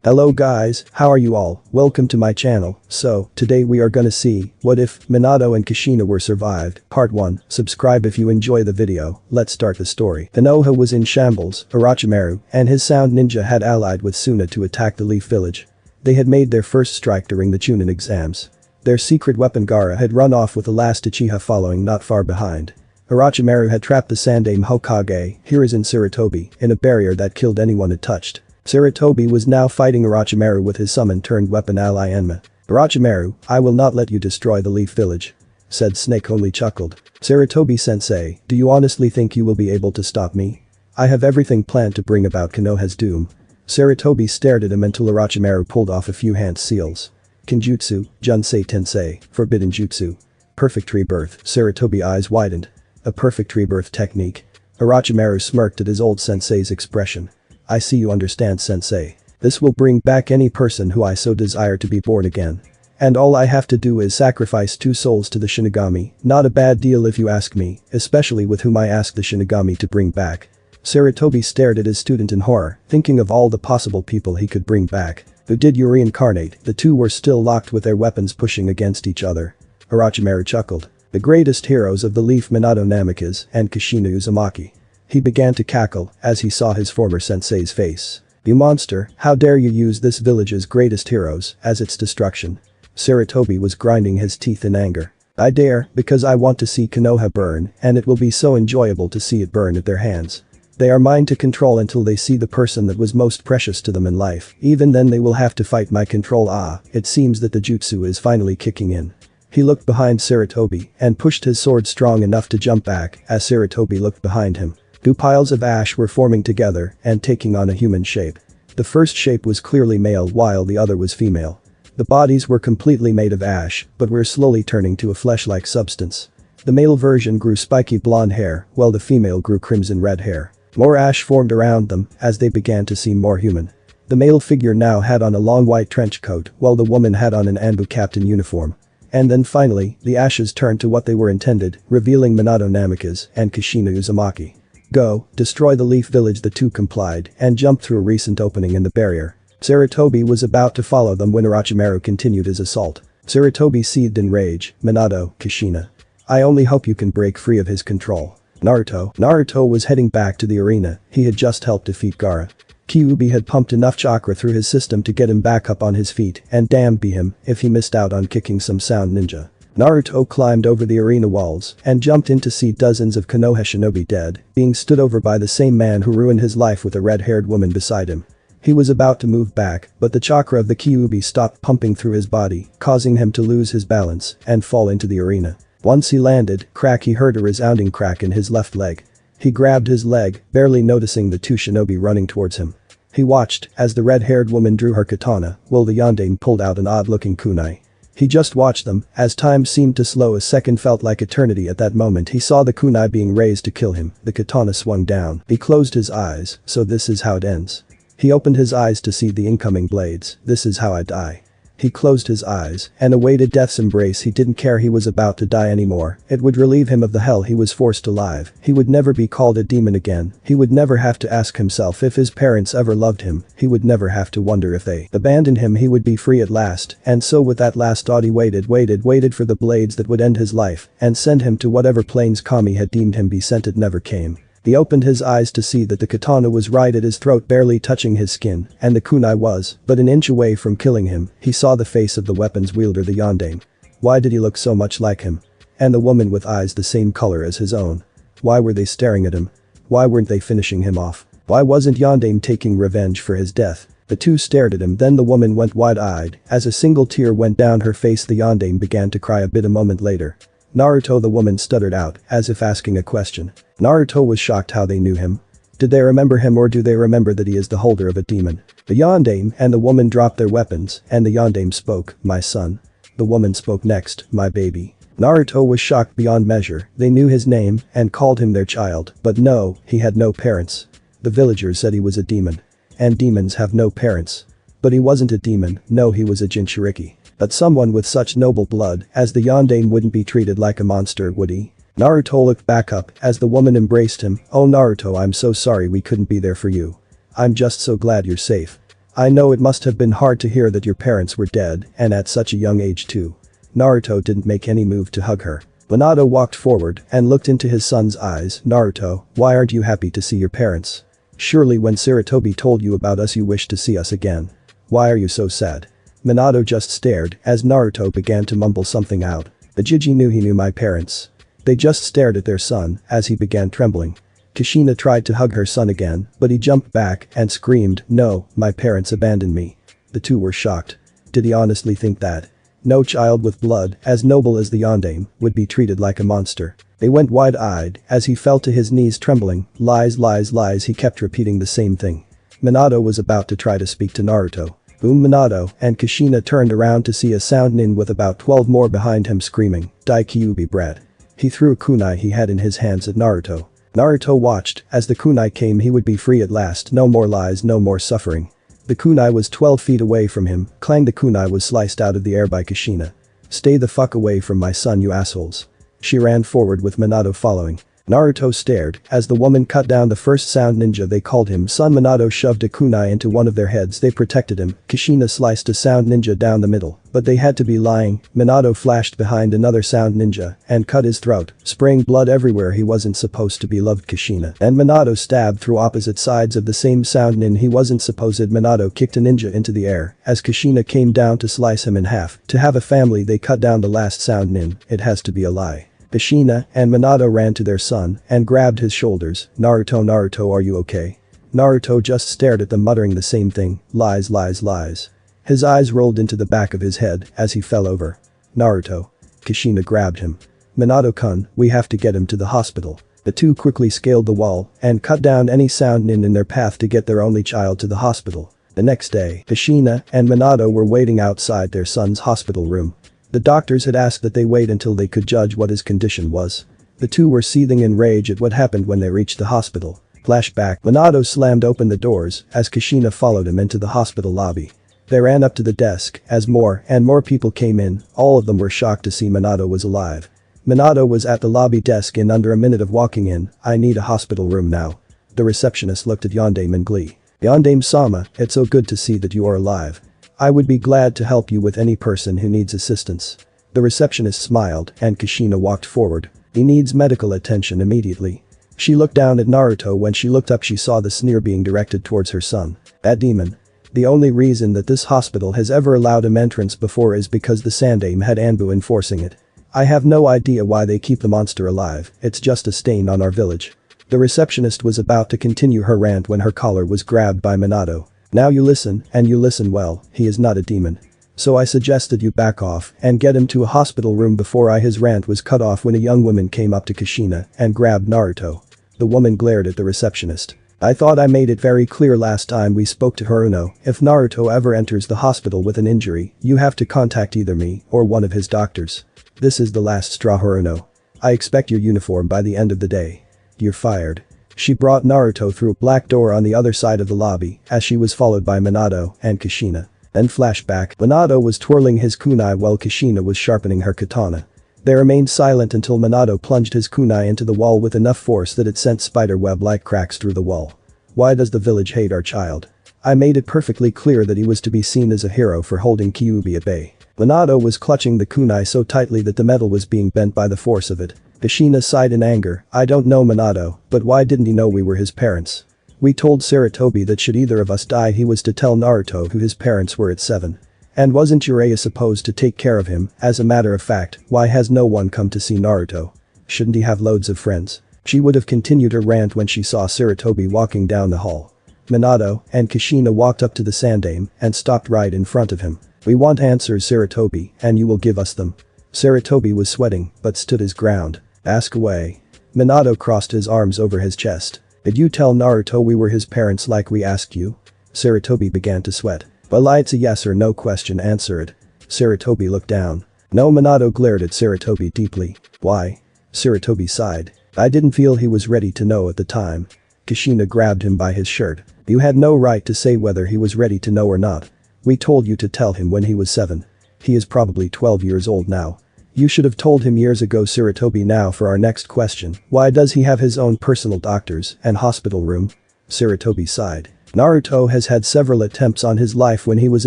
Hello guys, how are you all? Welcome to my channel. So, today we are gonna see, what if Minato and Kushina were survived, part 1. Subscribe if you enjoy the video, let's start the story. Konoha was in shambles, Orochimaru and his sound ninja had allied with Suna to attack the Leaf Village. They had made their first strike during the Chunin exams. Their secret weapon Gaara had run off with the last Uchiha following not far behind. Orochimaru had trapped the Sandaime Hokage, Hiruzen Sarutobi, in a barrier that killed anyone it touched. Sarutobi was now fighting Orochimaru with his summon-turned-weapon ally Enma. "Orochimaru, I will not let you destroy the Leaf Village," said Snake only chuckled. "Sarutobi-sensei, do you honestly think you will be able to stop me? I have everything planned to bring about Konoha's doom." Sarutobi stared at him until Orochimaru pulled off a few hand seals. Kenjutsu, Junsei Tensei, Forbidden Jutsu. Perfect rebirth, Sarutobi eyes widened. A perfect rebirth technique. Orochimaru smirked at his old sensei's expression. "I see you understand, sensei. This will bring back any person who I so desire to be born again. And all I have to do is sacrifice 2 souls to the Shinigami, not a bad deal if you ask me, especially with whom I ask the Shinigami to bring back." Sarutobi stared at his student in horror, thinking of all the possible people he could bring back. Who did you reincarnate? The two were still locked with their weapons pushing against each other. Orochimaru chuckled. "The greatest heroes of the Leaf, Minato Namikaze and Kushina Uzumaki." He began to cackle as he saw his former sensei's face. "You monster, how dare you use this village's greatest heroes as its destruction?" Sarutobi was grinding his teeth in anger. "I dare, because I want to see Konoha burn, and it will be so enjoyable to see it burn at their hands. They are mine to control until they see the person that was most precious to them in life. Even then they will have to fight my control. It seems that the jutsu is finally kicking in." He looked behind Sarutobi and pushed his sword strong enough to jump back as Sarutobi looked behind him. 2 piles of ash were forming together and taking on a human shape. The first shape was clearly male while the other was female. The bodies were completely made of ash but were slowly turning to a flesh-like substance. The male version grew spiky blonde hair while the female grew crimson red hair. More ash formed around them as they began to seem more human. The male figure now had on a long white trench coat while the woman had on an Anbu captain uniform. And then finally, the ashes turned to what they were intended, revealing Minato Namikaze and Kushina Uzumaki. "Go, destroy the Leaf Village." The two complied and jumped through a recent opening in the barrier. Sarutobi was about to follow them when Orochimaru continued his assault. Sarutobi seethed in rage. "Minato, Kushina. I only hope you can break free of his control." Naruto was heading back to the arena. He had just helped defeat Gaara. Kyuubi had pumped enough chakra through his system to get him back up on his feet, and damn be him if he missed out on kicking some sound ninja. Naruto climbed over the arena walls and jumped in to see dozens of Konoha shinobi dead, being stood over by the same man who ruined his life with a red-haired woman beside him. He was about to move back, but the chakra of the Kyuubi stopped pumping through his body, causing him to lose his balance and fall into the arena. Once he landed, he heard a resounding crack in his left leg. He grabbed his leg, barely noticing the 2 shinobi running towards him. He watched as the red-haired woman drew her katana while the yondaime pulled out an odd-looking kunai. He just watched them as time seemed to slow. A second felt like eternity. At that moment he saw the kunai being raised to kill him. The katana swung down. He closed his eyes. So this is how it ends. He opened his eyes to see the incoming blades. "This is how I die." He closed his eyes and awaited death's embrace. He didn't care he was about to die anymore. It would relieve him of the hell he was forced to live. He would never be called a demon again. He would never have to ask himself if his parents ever loved him. He would never have to wonder if they abandoned him. He would be free at last. And so with that last thought he waited for the blades that would end his life and send him to whatever planes Kami had deemed him be sent. It never came. He opened his eyes to see that the katana was right at his throat, barely touching his skin, and the kunai was but an inch away from killing him. He saw the face of the weapon's wielder, the yondaime. Why did he look so much like him? And the woman with eyes the same color as his own. Why were they staring at him? Why weren't they finishing him off? Why wasn't yondaime taking revenge for his death? The two stared at him. Then the woman went wide-eyed as a single tear went down her face. The yondaime began to cry a bit. A moment later, "Naruto," the woman stuttered out as if asking a question. Naruto was shocked how they knew him. Did they remember him, or do they remember that he is the holder of a demon? The yondaime and the woman dropped their weapons and the yondaime spoke. "My son." The woman spoke next. "My baby." Naruto was shocked beyond measure. They knew his name and called him their child, but no, he had no parents. The villagers said he was a demon. And demons have no parents. But he wasn't a demon. No, he was a Jinchuriki. But someone with such noble blood as the yondaime wouldn't be treated like a monster, would he? Naruto looked back up as the woman embraced him. "Oh Naruto, I'm so sorry we couldn't be there for you. I'm just so glad you're safe. I know it must have been hard to hear that your parents were dead and at such a young age too. Naruto didn't make any move to hug her. Minato walked forward and looked into his son's eyes. Naruto, why aren't you happy to see your parents? Surely when Sarutobi told you about us you wished to see us again. Why are you so sad? Minato just stared as Naruto began to mumble something out. The Jiji knew he knew my parents. They just stared at their son as he began trembling. Kushina tried to hug her son again, but he jumped back and screamed, "No, my parents abandoned me." The two were shocked. Did he honestly think that? No child with blood, as noble as the Yondaime, would be treated like a monster. They went wide-eyed as he fell to his knees trembling. Lies, lies, lies, he kept repeating the same thing. Minato was about to try to speak to Naruto. Boom, Minato and Kushina turned around to see a sound nin with about 12 more behind him screaming, "Die Kyuubi brat." He threw a kunai he had in his hands at Naruto. Naruto watched as the kunai came. He would be free at last. No more lies, no more suffering. The kunai was 12 feet away from him. Clang, the kunai was sliced out of the air by Kushina. "Stay the fuck away from my son, you assholes." She ran forward with Minato following. Naruto stared as the woman cut down the first sound ninja. They called him son. Minato shoved a kunai into one of their heads. They protected him. Kushina sliced a sound ninja down the middle, but they had to be lying. Minato flashed behind another sound ninja and cut his throat, spraying blood everywhere. He wasn't supposed to be loved, Kushina. And Minato stabbed through opposite sides of the same sound nin. He wasn't supposed. Minato kicked a ninja into the air as Kushina came down to slice him in half. To have a family, they cut down the last sound nin. It has to be a lie. Kushina and Minato ran to their son and grabbed his shoulders. Naruto, are you okay? Naruto just stared at them, muttering the same thing. Lies, lies, lies. His eyes rolled into the back of his head as he fell over. Naruto. Kushina grabbed him. Minato-kun, we have to get him to the hospital. The two quickly scaled the wall and cut down any sound nin in their path to get their only child to the hospital. The next day, Kushina and Minato were waiting outside their son's hospital room. The doctors had asked that they wait until they could judge what his condition was. The two were seething in rage at what happened when they reached the hospital. Flashback, Minato slammed open the doors as Kushina followed him into the hospital lobby. They ran up to the desk as more and more people came in. All of them were shocked to see Minato was alive. Minato was at the lobby desk in under a minute of walking in. I need a hospital room now. The receptionist looked at Yondaime in glee. Yondaime-sama, it's so good to see that you are alive. I would be glad to help you with any person who needs assistance. The receptionist smiled and Kushina walked forward. He needs medical attention immediately. She looked down at Naruto. When she looked up she saw the sneer being directed towards her son. That demon. The only reason that this hospital has ever allowed him entrance before is because the Sandaime had Anbu enforcing it. I have no idea why they keep the monster alive. It's just a stain on our village. The receptionist was about to continue her rant when her collar was grabbed by Minato. Now you listen, and you listen well, he is not a demon. So I suggested you back off and get him to a hospital room before his rant was cut off when a young woman came up to Kushina and grabbed Naruto. The woman glared at the receptionist. I thought I made it very clear last time we spoke to Haruno. If Naruto ever enters the hospital with an injury, you have to contact either me or one of his doctors. This is the last straw, Haruno. I expect your uniform by the end of the day. You're fired. She brought Naruto through a black door on the other side of the lobby as she was followed by Minato and Kushina. Then flashback, Minato was twirling his kunai while Kushina was sharpening her katana. They remained silent until Minato plunged his kunai into the wall with enough force that it sent spiderweb-like cracks through the wall. Why does the village hate our child? I made it perfectly clear that he was to be seen as a hero for holding Kyuubi at bay. Minato was clutching the kunai so tightly that the metal was being bent by the force of it. Kushina sighed in anger. I don't know Minato, but why didn't he know we were his parents? We told Sarutobi that should either of us die he was to tell Naruto who his parents were at 7. And wasn't Jiraiya supposed to take care of him? As a matter of fact, why has no one come to see Naruto? Shouldn't he have loads of friends? She would have continued her rant when she saw Sarutobi walking down the hall. Minato and Kushina walked up to the Sandaime and stopped right in front of him. We want answers, Sarutobi, and you will give us them. Sarutobi was sweating but stood his ground. Ask away. Minato crossed his arms over his chest. Did you tell Naruto we were his parents like we asked you? Sarutobi began to sweat. Well, it's a yes or no question, answer it. Sarutobi looked down. No, Minato glared at Sarutobi deeply. Why? Sarutobi sighed. I didn't feel he was ready to know at the time. Kushina grabbed him by his shirt. You had no right to say whether he was ready to know or not. We told you to tell him when he was 7. He is probably 12 years old now. You should have told him years ago, Sarutobi. Now for our next question. Why does he have his own personal doctors and hospital room? Sarutobi sighed. Naruto has had several attempts on his life when he was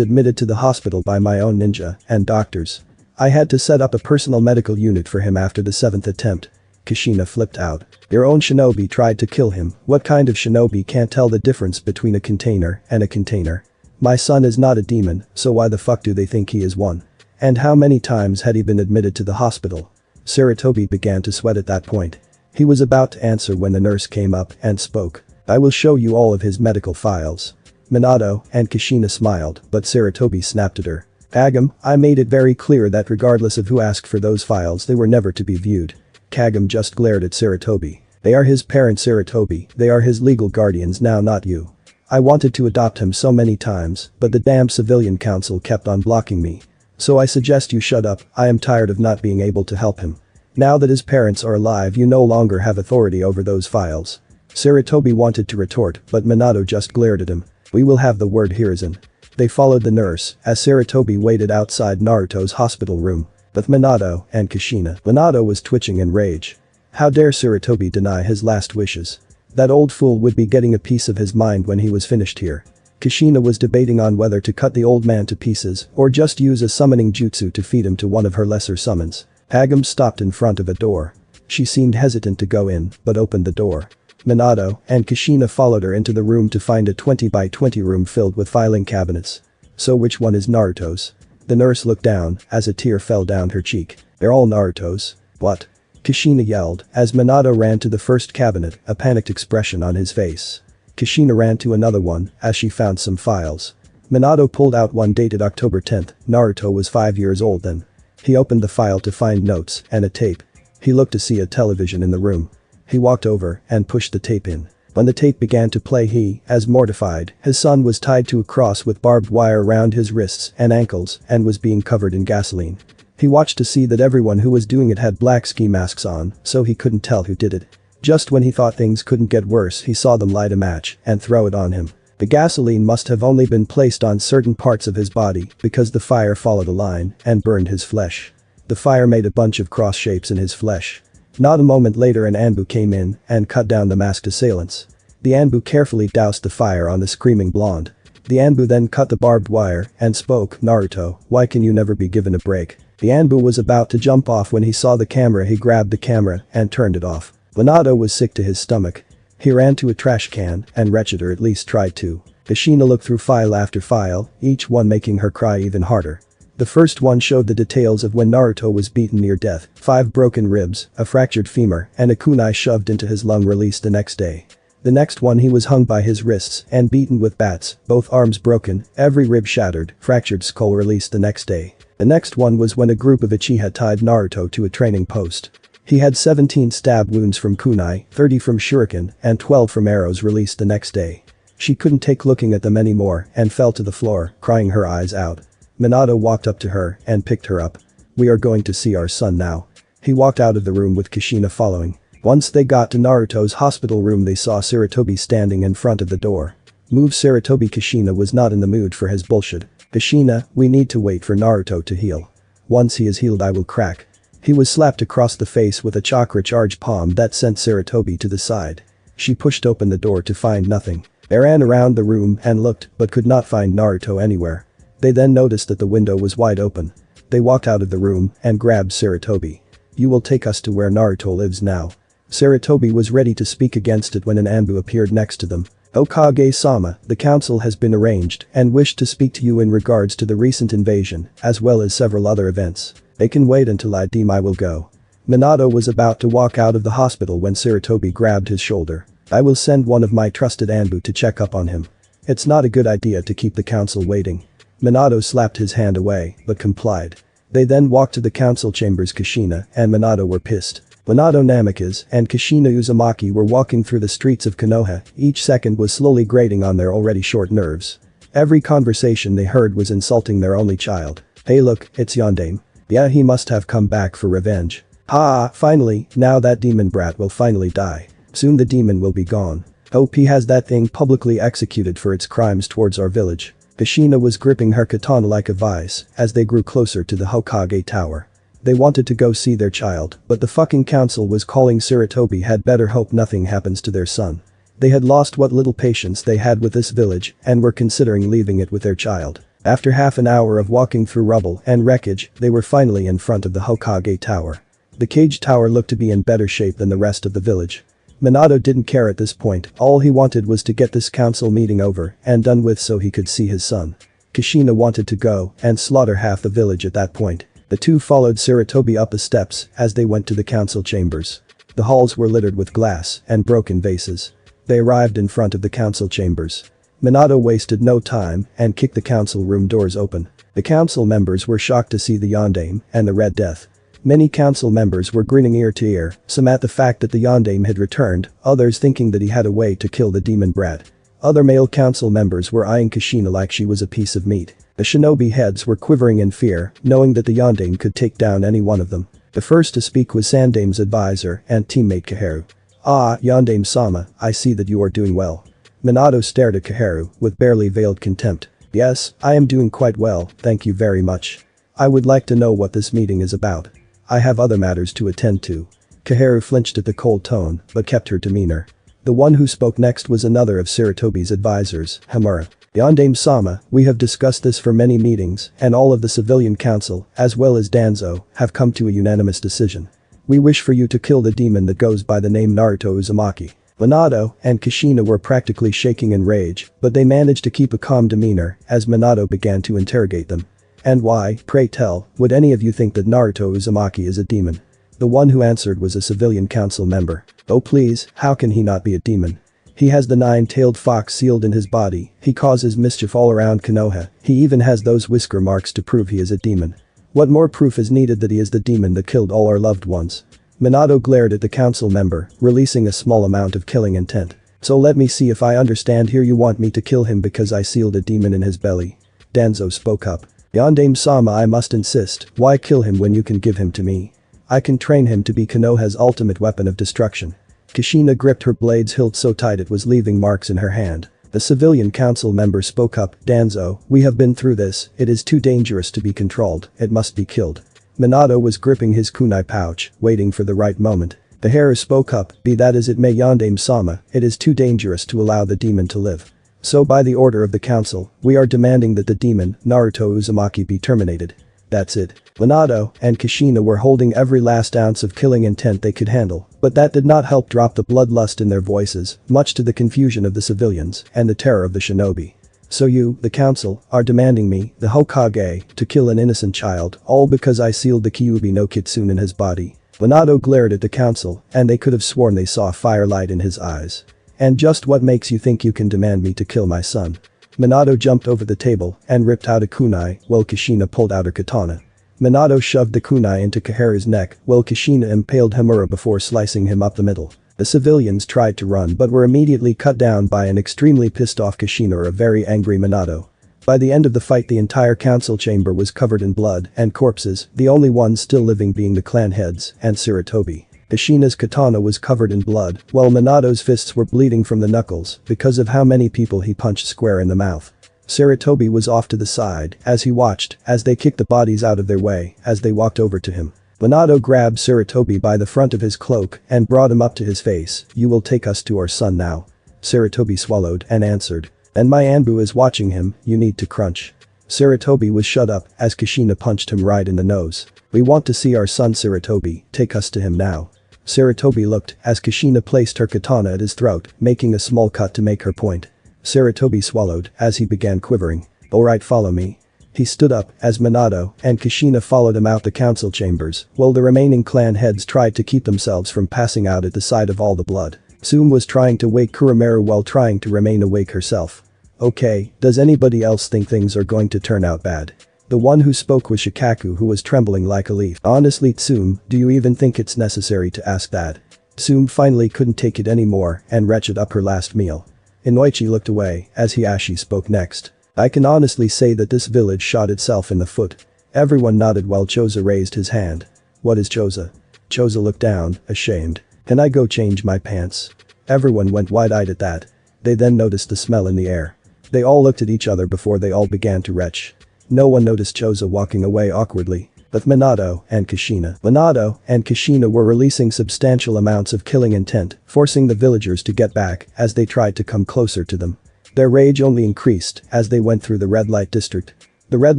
admitted to the hospital by my own ninja and doctors. I had to set up a personal medical unit for him after the 7th attempt. Kushina flipped out. Your own shinobi tried to kill him. What kind of shinobi can't tell the difference between a container and a container? My son is not a demon, so why the fuck do they think he is one? And how many times had he been admitted to the hospital? Sarutobi began to sweat at that point. He was about to answer when the nurse came up and spoke. I will show you all of his medical files. Minato and Kushina smiled, but Sarutobi snapped at her. Kagam, I made it very clear that regardless of who asked for those files they were never to be viewed. Kagam just glared at Sarutobi. They are his parents, Sarutobi, they are his legal guardians now, not you. I wanted to adopt him so many times, but the damn civilian council kept on blocking me. So I suggest you shut up, I am tired of not being able to help him. Now that his parents are alive you no longer have authority over those files. Sarutobi wanted to retort, but Minato just glared at him. We will have the word Hiruzen. They followed the nurse, as Sarutobi waited outside Naruto's hospital room. With Minato and Kushina. Minato was twitching in rage. How dare Sarutobi deny his last wishes? That old fool would be getting a piece of his mind when he was finished here. Kushina was debating on whether to cut the old man to pieces or just use a summoning jutsu to feed him to one of her lesser summons. Kagam stopped in front of a door. She seemed hesitant to go in, but opened the door. Minato and Kushina followed her into the room to find a 20 by 20 room filled with filing cabinets. So which one is Naruto's? The nurse looked down as a tear fell down her cheek. They're all Naruto's. What? Kushina yelled as Minato ran to the first cabinet, a panicked expression on his face. Kushina ran to another one as she found some files. Minato pulled out one dated October 10th. Naruto was 5 years old then. He opened the file to find notes and a tape. He looked to see a television in the room. He walked over and pushed the tape in. When the tape began to play he, as mortified, his son was tied to a cross with barbed wire around his wrists and ankles and was being covered in gasoline. He watched to see that everyone who was doing it had black ski masks on, so he couldn't tell who did it. Just when he thought things couldn't get worse he saw them light a match and throw it on him. The gasoline must have only been placed on certain parts of his body because the fire followed a line and burned his flesh. The fire made a bunch of cross shapes in his flesh. Not a moment later an Anbu came in and cut down the masked assailants. The Anbu carefully doused the fire on the screaming blonde. The Anbu then cut the barbed wire and spoke, Naruto, why can you never be given a break? The Anbu was about to jump off when he saw the camera. He grabbed the camera and turned it off. Minato was sick to his stomach. He ran to a trash can and wretched, or at least tried to. Kushina looked through file after file, each one making her cry even harder. The first one showed the details of when Naruto was beaten near death, 5 broken ribs, a fractured femur, and a kunai shoved into his lung released the next day. The next one he was hung by his wrists and beaten with bats, both arms broken, every rib shattered, fractured skull released the next day. The next one was when a group of Uchiha tied Naruto to a training post. He had 17 stab wounds from kunai, 30 from shuriken, and 12 from arrows released the next day. She couldn't take looking at them anymore and fell to the floor, crying her eyes out. Minato walked up to her and picked her up. We are going to see our son now. He walked out of the room with Kushina following. Once they got to Naruto's hospital room they saw Sarutobi standing in front of the door. Move Sarutobi. Kushina was not in the mood for his bullshit. Kushina, we need to wait for Naruto to heal. Once he is healed I will crack. He was slapped across the face with a chakra charge palm that sent Sarutobi to the side. She pushed open the door to find nothing. They ran around the room and looked but could not find Naruto anywhere. They then noticed that the window was wide open. They walked out of the room and grabbed Sarutobi. You will take us to where Naruto lives now. Sarutobi was ready to speak against it when an Anbu appeared next to them. Hokage-sama, the council has been arranged and wished to speak to you in regards to the recent invasion, as well as several other events. They can wait until I deem I will go. Minato was about to walk out of the hospital when Sarutobi grabbed his shoulder. I will send one of my trusted Anbu to check up on him. It's not a good idea to keep the council waiting. Minato slapped his hand away, but complied. They then walked to the council chambers. Kushina and Minato were pissed. Minato Namikaze and Kushina Uzumaki were walking through the streets of Konoha, each second was slowly grating on their already short nerves. Every conversation they heard was insulting their only child. Hey look, it's Yondaime. Yeah, he must have come back for revenge. Ha, finally, now that demon brat will finally die. Soon the demon will be gone. Hope he has that thing publicly executed for its crimes towards our village. Kushina was gripping her katana like a vice as they grew closer to the Hokage tower. They wanted to go see their child, but the fucking council was calling. Sarutobi had better hope nothing happens to their son. They had lost what little patience they had with this village and were considering leaving it with their child. After half an hour of walking through rubble and wreckage, they were finally in front of the Hokage Tower. The cage tower looked to be in better shape than the rest of the village. Minato didn't care at this point, all he wanted was to get this council meeting over and done with so he could see his son. Kushina wanted to go and slaughter half the village at that point. The two followed Sarutobi up the steps as they went to the council chambers. The halls were littered with glass and broken vases. They arrived in front of the council chambers. Minato wasted no time and kicked the council room doors open. The council members were shocked to see the Yondaime and the Red Death. Many council members were grinning ear to ear, some at the fact that the Yondaime had returned, others thinking that he had a way to kill the demon brat. Other male council members were eyeing Kushina like she was a piece of meat. The shinobi heads were quivering in fear, knowing that the Yondaime could take down any one of them. The first to speak was Sandaime's advisor and teammate Kaharu. "Ah, Yondaime-sama, I see that you are doing well." Minato stared at Kaharu with barely veiled contempt. "Yes, I am doing quite well, thank you very much. I would like to know what this meeting is about. I have other matters to attend to." Kaharu flinched at the cold tone, but kept her demeanor. The one who spoke next was another of Sarutobi's advisors, Hamura. "Yondaime-sama, we have discussed this for many meetings, and all of the civilian council, as well as Danzo, have come to a unanimous decision. We wish for you to kill the demon that goes by the name Naruto Uzumaki." Minato and Kushina were practically shaking in rage, but they managed to keep a calm demeanor as Minato began to interrogate them. "And why, pray tell, would any of you think that Naruto Uzumaki is a demon?" The one who answered was a civilian council member. "Oh please, how can he not be a demon? He has the nine-tailed fox sealed in his body, he causes mischief all around Konoha, he even has those whisker marks to prove he is a demon. What more proof is needed that he is the demon that killed all our loved ones?" Minato glared at the council member, releasing a small amount of killing intent. "So let me see if I understand here, you want me to kill him because I sealed a demon in his belly?" Danzo spoke up. "Yondaime-sama, I must insist, why kill him when you can give him to me? I can train him to be Konoha's ultimate weapon of destruction." Kushina gripped her blade's hilt so tight it was leaving marks in her hand. The civilian council member spoke up. "Danzo, we have been through this, it is too dangerous to be controlled, it must be killed." Minato was gripping his kunai pouch, waiting for the right moment. The Haru spoke up. "Be that as it may, Yondaime-sama, it is too dangerous to allow the demon to live. So by the order of the council, we are demanding that the demon, Naruto Uzumaki, be terminated." That's it. Minato and Kushina were holding every last ounce of killing intent they could handle, but that did not help drop the bloodlust in their voices, much to the confusion of the civilians and the terror of the shinobi. "So you, the council, are demanding me, the Hokage, to kill an innocent child, all because I sealed the Kyuubi no Kitsune in his body?" Minato glared at the council, and they could have sworn they saw firelight in his eyes. "And just what makes you think you can demand me to kill my son?" Minato jumped over the table and ripped out a kunai while Kushina pulled out her katana. Minato shoved the kunai into Kaharu's neck while Kushina impaled Hamura before slicing him up the middle. The civilians tried to run but were immediately cut down by an extremely pissed off Kushina or a very angry Minato. By the end of the fight, the entire council chamber was covered in blood and corpses, the only ones still living being the clan heads and Sarutobi. Kushina's katana was covered in blood, while Minato's fists were bleeding from the knuckles because of how many people he punched square in the mouth. Sarutobi was off to the side as he watched as they kicked the bodies out of their way as they walked over to him. Minato grabbed Sarutobi by the front of his cloak and brought him up to his face. "You will take us to our son now." Sarutobi swallowed and answered. "And my Anbu is watching him, you need to crunch." Sarutobi was shut up as Kushina punched him right in the nose. "We want to see our son Sarutobi, take us to him now." Sarutobi looked as Kushina placed her katana at his throat, making a small cut to make her point. Sarutobi swallowed as he began quivering. "Alright, follow me." He stood up as Minato and Kushina followed him out the council chambers, while the remaining clan heads tried to keep themselves from passing out at the sight of all the blood. Tsume was trying to wake Kuromeru while trying to remain awake herself. "Okay, does anybody else think things are going to turn out bad?" The one who spoke was Shikaku, who was trembling like a leaf. "Honestly, Tsume, do you even think it's necessary to ask that?" Tsume finally couldn't take it anymore and retched up her last meal. Inoichi looked away as Hiashi spoke next. "I can honestly say that this village shot itself in the foot." Everyone nodded while Choza raised his hand. "What is Choza?" Choza looked down, ashamed. "Can I go change my pants?" Everyone went wide-eyed at that. They then noticed the smell in the air. They all looked at each other before they all began to retch. No one noticed Choza walking away awkwardly. But Minato and Kushina were releasing substantial amounts of killing intent, forcing the villagers to get back as they tried to come closer to them. Their rage only increased as they went through the red light district. The red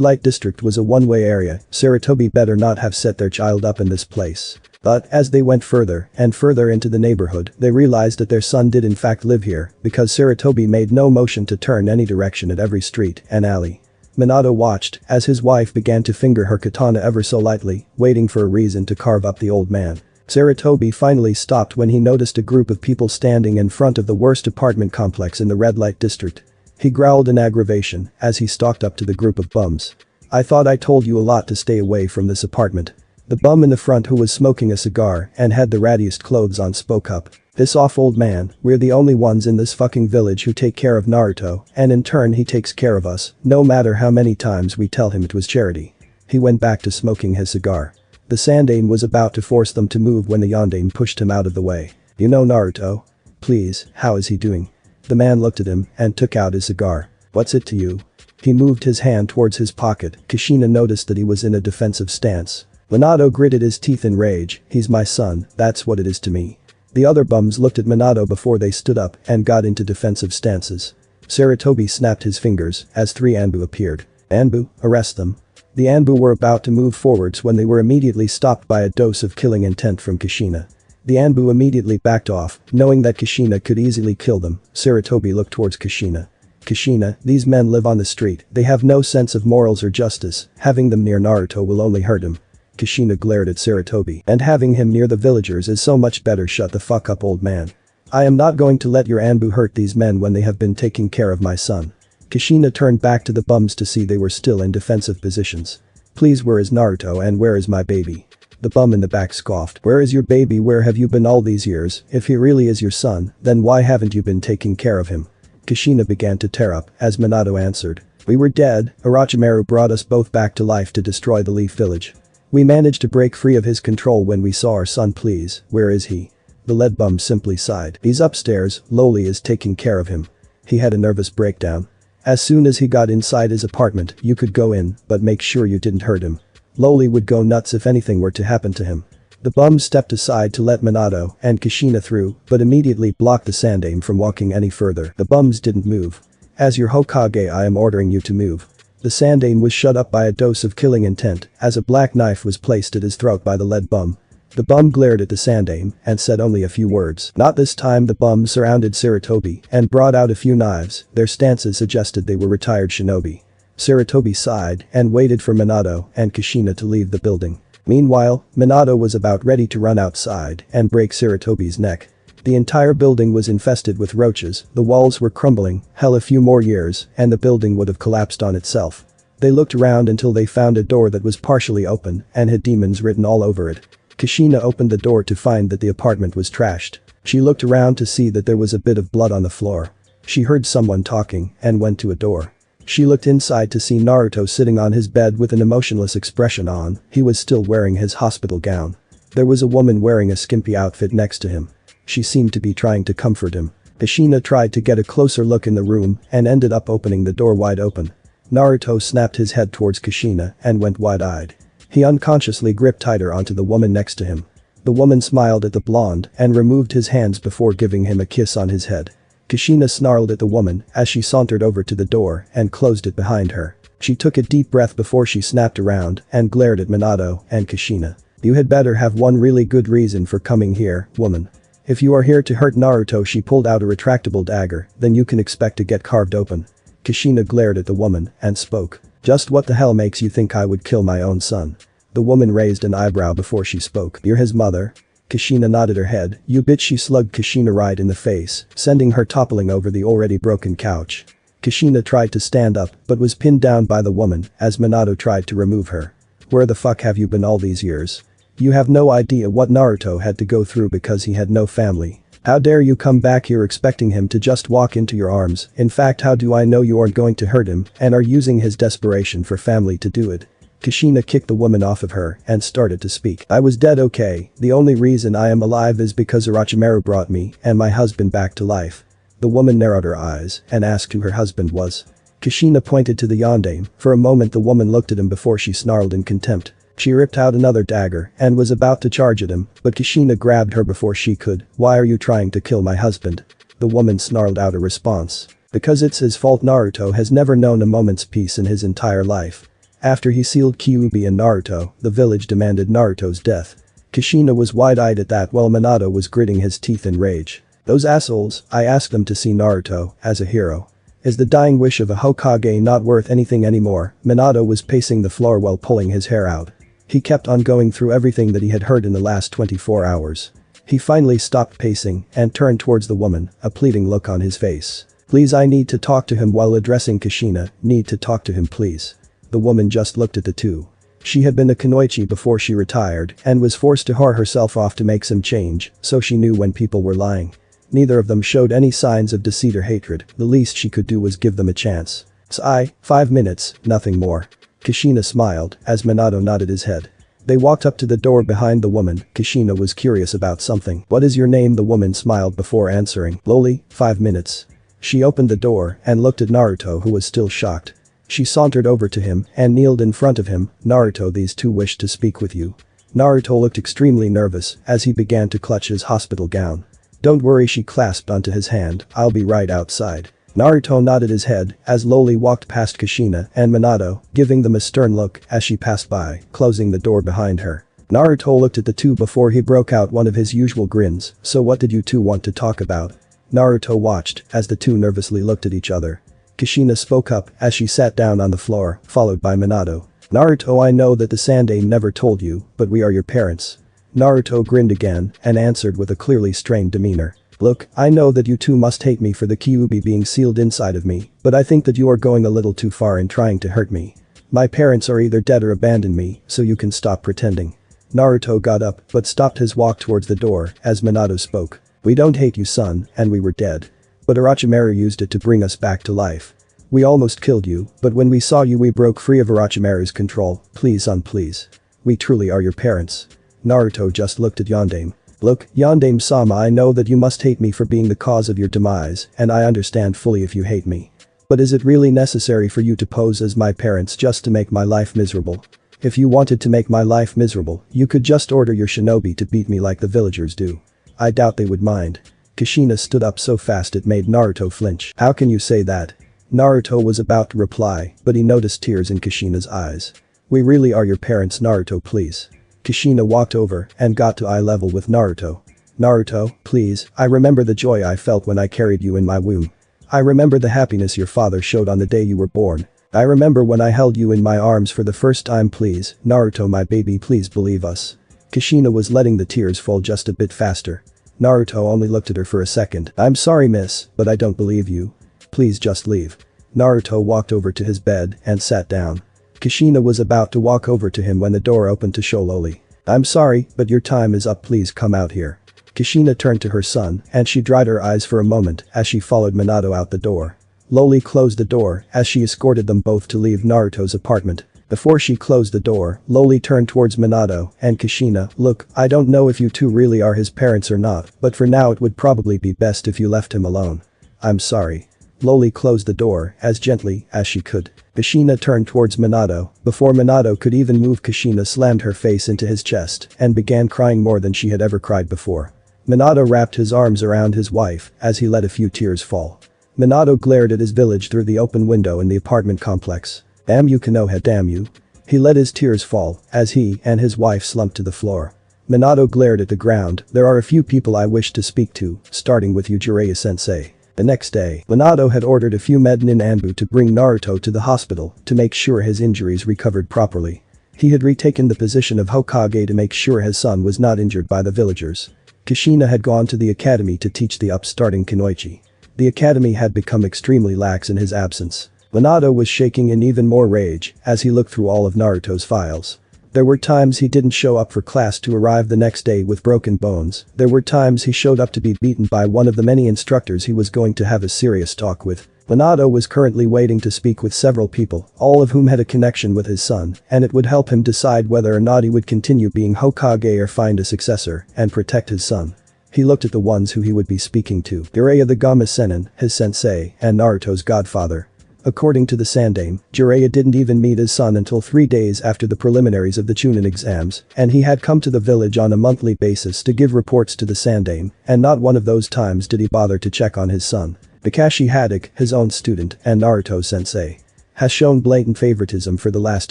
light district was a one-way area, Sarutobi better not have set their child up in this place. But as they went further and further into the neighborhood, they realized that their son did in fact live here because Sarutobi made no motion to turn any direction at every street and alley. Minato watched as his wife began to finger her katana ever so lightly, waiting for a reason to carve up the old man. Sarutobi finally stopped when he noticed a group of people standing in front of the worst apartment complex in the red light district. He growled in aggravation as he stalked up to the group of bums. "I thought I told you a lot to stay away from this apartment." The bum in the front who was smoking a cigar and had the rattiest clothes on spoke up. "This off old man, we're the only ones in this fucking village who take care of Naruto, and in turn he takes care of us, no matter how many times we tell him it was charity." He went back to smoking his cigar. The Sandaime was about to force them to move when the Yondaime pushed him out of the way. "You know Naruto? Please, how is he doing?" The man looked at him and took out his cigar. "What's it to you?" He moved his hand towards his pocket. Kushina noticed that he was in a defensive stance. Minato gritted his teeth in rage. "He's my son, that's what it is to me." The other bums looked at Minato before they stood up and got into defensive stances. Sarutobi snapped his fingers as 3 Anbu appeared. "Anbu, arrest them." The Anbu were about to move forwards when they were immediately stopped by a dose of killing intent from Kushina. The Anbu immediately backed off, knowing that Kushina could easily kill them. Sarutobi looked towards Kushina. "Kushina, these men live on the street, they have no sense of morals or justice, having them near Naruto will only hurt him." Kushina glared at Sarutobi. "And having him near the villagers is so much better. Shut the fuck up, old man. I am not going to let your Anbu hurt these men when they have been taking care of my son." Kushina turned back to the bums to see they were still in defensive positions. "Please, where is Naruto and where is my baby?" The bum in the back scoffed. "Where is your baby? Where have you been all these years? If he really is your son, then why haven't you been taking care of him?" Kushina began to tear up as Minato answered. "We were dead, Orochimaru brought us both back to life to destroy the Leaf Village. We managed to break free of his control when we saw our son. Please, where is he?" The lead bum simply sighed. "He's upstairs, Loli is taking care of him." He had a nervous breakdown. "As soon as he got inside his apartment, you could go in, but make sure you didn't hurt him. Loli would go nuts if anything were to happen to him." The bums stepped aside to let Minato and Kushina through, but immediately blocked the Sandaime from walking any further. The bums didn't move. "As your Hokage, I am ordering you to move." The Sandaime was shut up by a dose of killing intent as a black knife was placed at his throat by the lead bum. The bum glared at the Sandaime and said only a few words. Not this time. The bum surrounded Sarutobi and brought out a few knives. Their stances suggested they were retired shinobi. Sarutobi sighed and waited for Minato and Kushina to leave the building. Meanwhile, Minato was about ready to run outside and break Sarutobi's neck. The entire building was infested with roaches, the walls were crumbling. Hell, a few more years and the building would have collapsed on itself. They looked around until they found a door that was partially open and had demons written all over it. Kushina opened the door to find that the apartment was trashed. She looked around to see that there was a bit of blood on the floor. She heard someone talking and went to a door. She looked inside to see Naruto sitting on his bed with an emotionless expression on. He was still wearing his hospital gown. There was a woman wearing a skimpy outfit next to him. She seemed to be trying to comfort him. Kushina tried to get a closer look in the room and ended up opening the door wide open. Naruto snapped his head towards Kushina and went wide-eyed. He unconsciously gripped tighter onto the woman next to him. The woman smiled at the blonde and removed his hands before giving him a kiss on his head. Kushina snarled at the woman as she sauntered over to the door and closed it behind her. She took a deep breath before she snapped around and glared at Minato and Kushina. "You had better have one really good reason for coming here, woman. If you are here to hurt Naruto." She pulled out a retractable dagger. "Then you can expect to get carved open." Kushina glared at the woman and spoke. "Just what the hell makes you think I would kill my own son?" The woman raised an eyebrow before she spoke. "You're his mother?" Kushina nodded her head. "You bitch." She slugged Kushina right in the face, sending her toppling over the already broken couch. Kushina tried to stand up but was pinned down by the woman as Minato tried to remove her. "Where the fuck have you been all these years? You have no idea what Naruto had to go through because he had no family. How dare you come back here expecting him to just walk into your arms? In fact, how do I know you aren't going to hurt him and are using his desperation for family to do it?" Kushina kicked the woman off of her and started to speak. "I was dead, okay? The only reason I am alive is because Orochimaru brought me and my husband back to life." The woman narrowed her eyes and asked who her husband was. Kushina pointed to the Yondaime. For a moment the woman looked at him before she snarled in contempt. She ripped out another dagger and was about to charge at him, but Kushina grabbed her before she could. "Why are you trying to kill my husband?" The woman snarled out a response. "Because it's his fault. Naruto has never known a moment's peace in his entire life. After he sealed Kyuubi and Naruto, the village demanded Naruto's death." Kushina was wide-eyed at that while Minato was gritting his teeth in rage. "Those assholes, I asked them to see Naruto as a hero. Is the dying wish of a Hokage not worth anything anymore?" Minato was pacing the floor while pulling his hair out. He kept on going through everything that he had heard in the last 24 hours. He finally stopped pacing and turned towards the woman, a pleading look on his face. "Please, I need to talk to him," while addressing Kushina. "Need to talk to him, please." The woman just looked at the two. She had been a kunoichi before she retired and was forced to whore herself off to make some change, so she knew when people were lying. Neither of them showed any signs of deceit or hatred. The least she could do was give them a chance. "Sigh, 5 minutes, nothing more." Kushina smiled as Minato nodded his head. They walked up to the door behind the woman. Kushina was curious about something. "What is your name?" The woman smiled before answering. "Loli, 5 minutes." She opened the door and looked at Naruto, who was still shocked. She sauntered over to him and kneeled in front of him. "Naruto, these two wish to speak with you." Naruto looked extremely nervous as he began to clutch his hospital gown. "Don't worry," she clasped onto his hand, "I'll be right outside." Naruto nodded his head as Loli walked past Kushina and Minato, giving them a stern look as she passed by, closing the door behind her. Naruto looked at the two before he broke out one of his usual grins. "So what did you two want to talk about?" Naruto watched as the two nervously looked at each other. Kushina spoke up as she sat down on the floor, followed by Minato. "Naruto, I know that the Sandaime never told you, but we are your parents." Naruto grinned again and answered with a clearly strained demeanor. "Look, I know that you two must hate me for the Kyuubi being sealed inside of me, but I think that you are going a little too far in trying to hurt me. My parents are either dead or abandoned me, so you can stop pretending." Naruto got up but stopped his walk towards the door as Minato spoke. "We don't hate you, son, and we were dead. But Orochimaru used it to bring us back to life. We almost killed you, but when we saw you we broke free of Orochimaru's control. Please, son, please. We truly are your parents." Naruto just looked at Yondaime. "Look, Yondaime-sama, I know that you must hate me for being the cause of your demise, and I understand fully if you hate me. But is it really necessary for you to pose as my parents just to make my life miserable? If you wanted to make my life miserable, you could just order your shinobi to beat me like the villagers do. I doubt they would mind." Kushina stood up so fast it made Naruto flinch. "How can you say that?" Naruto was about to reply, but he noticed tears in Kushina's eyes. "We really are your parents, Naruto, please." Kushina walked over and got to eye level with Naruto. "Naruto, please, I remember the joy I felt when I carried you in my womb. I remember the happiness your father showed on the day you were born. I remember when I held you in my arms for the first time. Please, Naruto, my baby, please believe us." Kushina was letting the tears fall just a bit faster. Naruto only looked at her for a second. "I'm sorry, miss, but I don't believe you. Please just leave." Naruto walked over to his bed and sat down. Kushina was about to walk over to him when the door opened to show Loli. "I'm sorry, but your time is up, please come out here." Kushina turned to her son and she dried her eyes for a moment as she followed Minato out the door. Loli closed the door as she escorted them both to leave Naruto's apartment. Before she closed the door, Loli turned towards Minato and Kushina. "Look, I don't know if you two really are his parents or not, but for now it would probably be best if you left him alone. I'm sorry." Loli closed the door as gently as she could. Kushina turned towards Minato. Before Minato could even move, Kushina slammed her face into his chest and began crying more than she had ever cried before. Minato wrapped his arms around his wife as he let a few tears fall. Minato glared at his village through the open window in the apartment complex. "Damn you, Konoha, damn you." He let his tears fall as he and his wife slumped to the floor. Minato glared at the ground. "There are a few people I wish to speak to, starting with you, Jiraiya-sensei." The next day, Minato had ordered a few men in Anbu to bring Naruto to the hospital to make sure his injuries recovered properly. He had retaken the position of Hokage to make sure his son was not injured by the villagers. Kushina had gone to the academy to teach the upstarting kunoichi. The academy had become extremely lax in his absence. Minato was shaking in even more rage as he looked through all of Naruto's files. There were times he didn't show up for class to arrive the next day with broken bones. There were times he showed up to be beaten by one of the many instructors he was going to have a serious talk with. Minato was currently waiting to speak with several people, all of whom had a connection with his son, and it would help him decide whether or not he would continue being Hokage or find a successor and protect his son. He looked at the ones who he would be speaking to: Jiraiya the Gama Sennin, his sensei, and Naruto's godfather. According to the Sandaime, Jiraiya didn't even meet his son until 3 days after the preliminaries of the Chunin exams, and he had come to the village on a monthly basis to give reports to the Sandaime, and not one of those times did he bother to check on his son. Kakashi Hatake, his own student and Naruto-sensei, has shown blatant favoritism for the last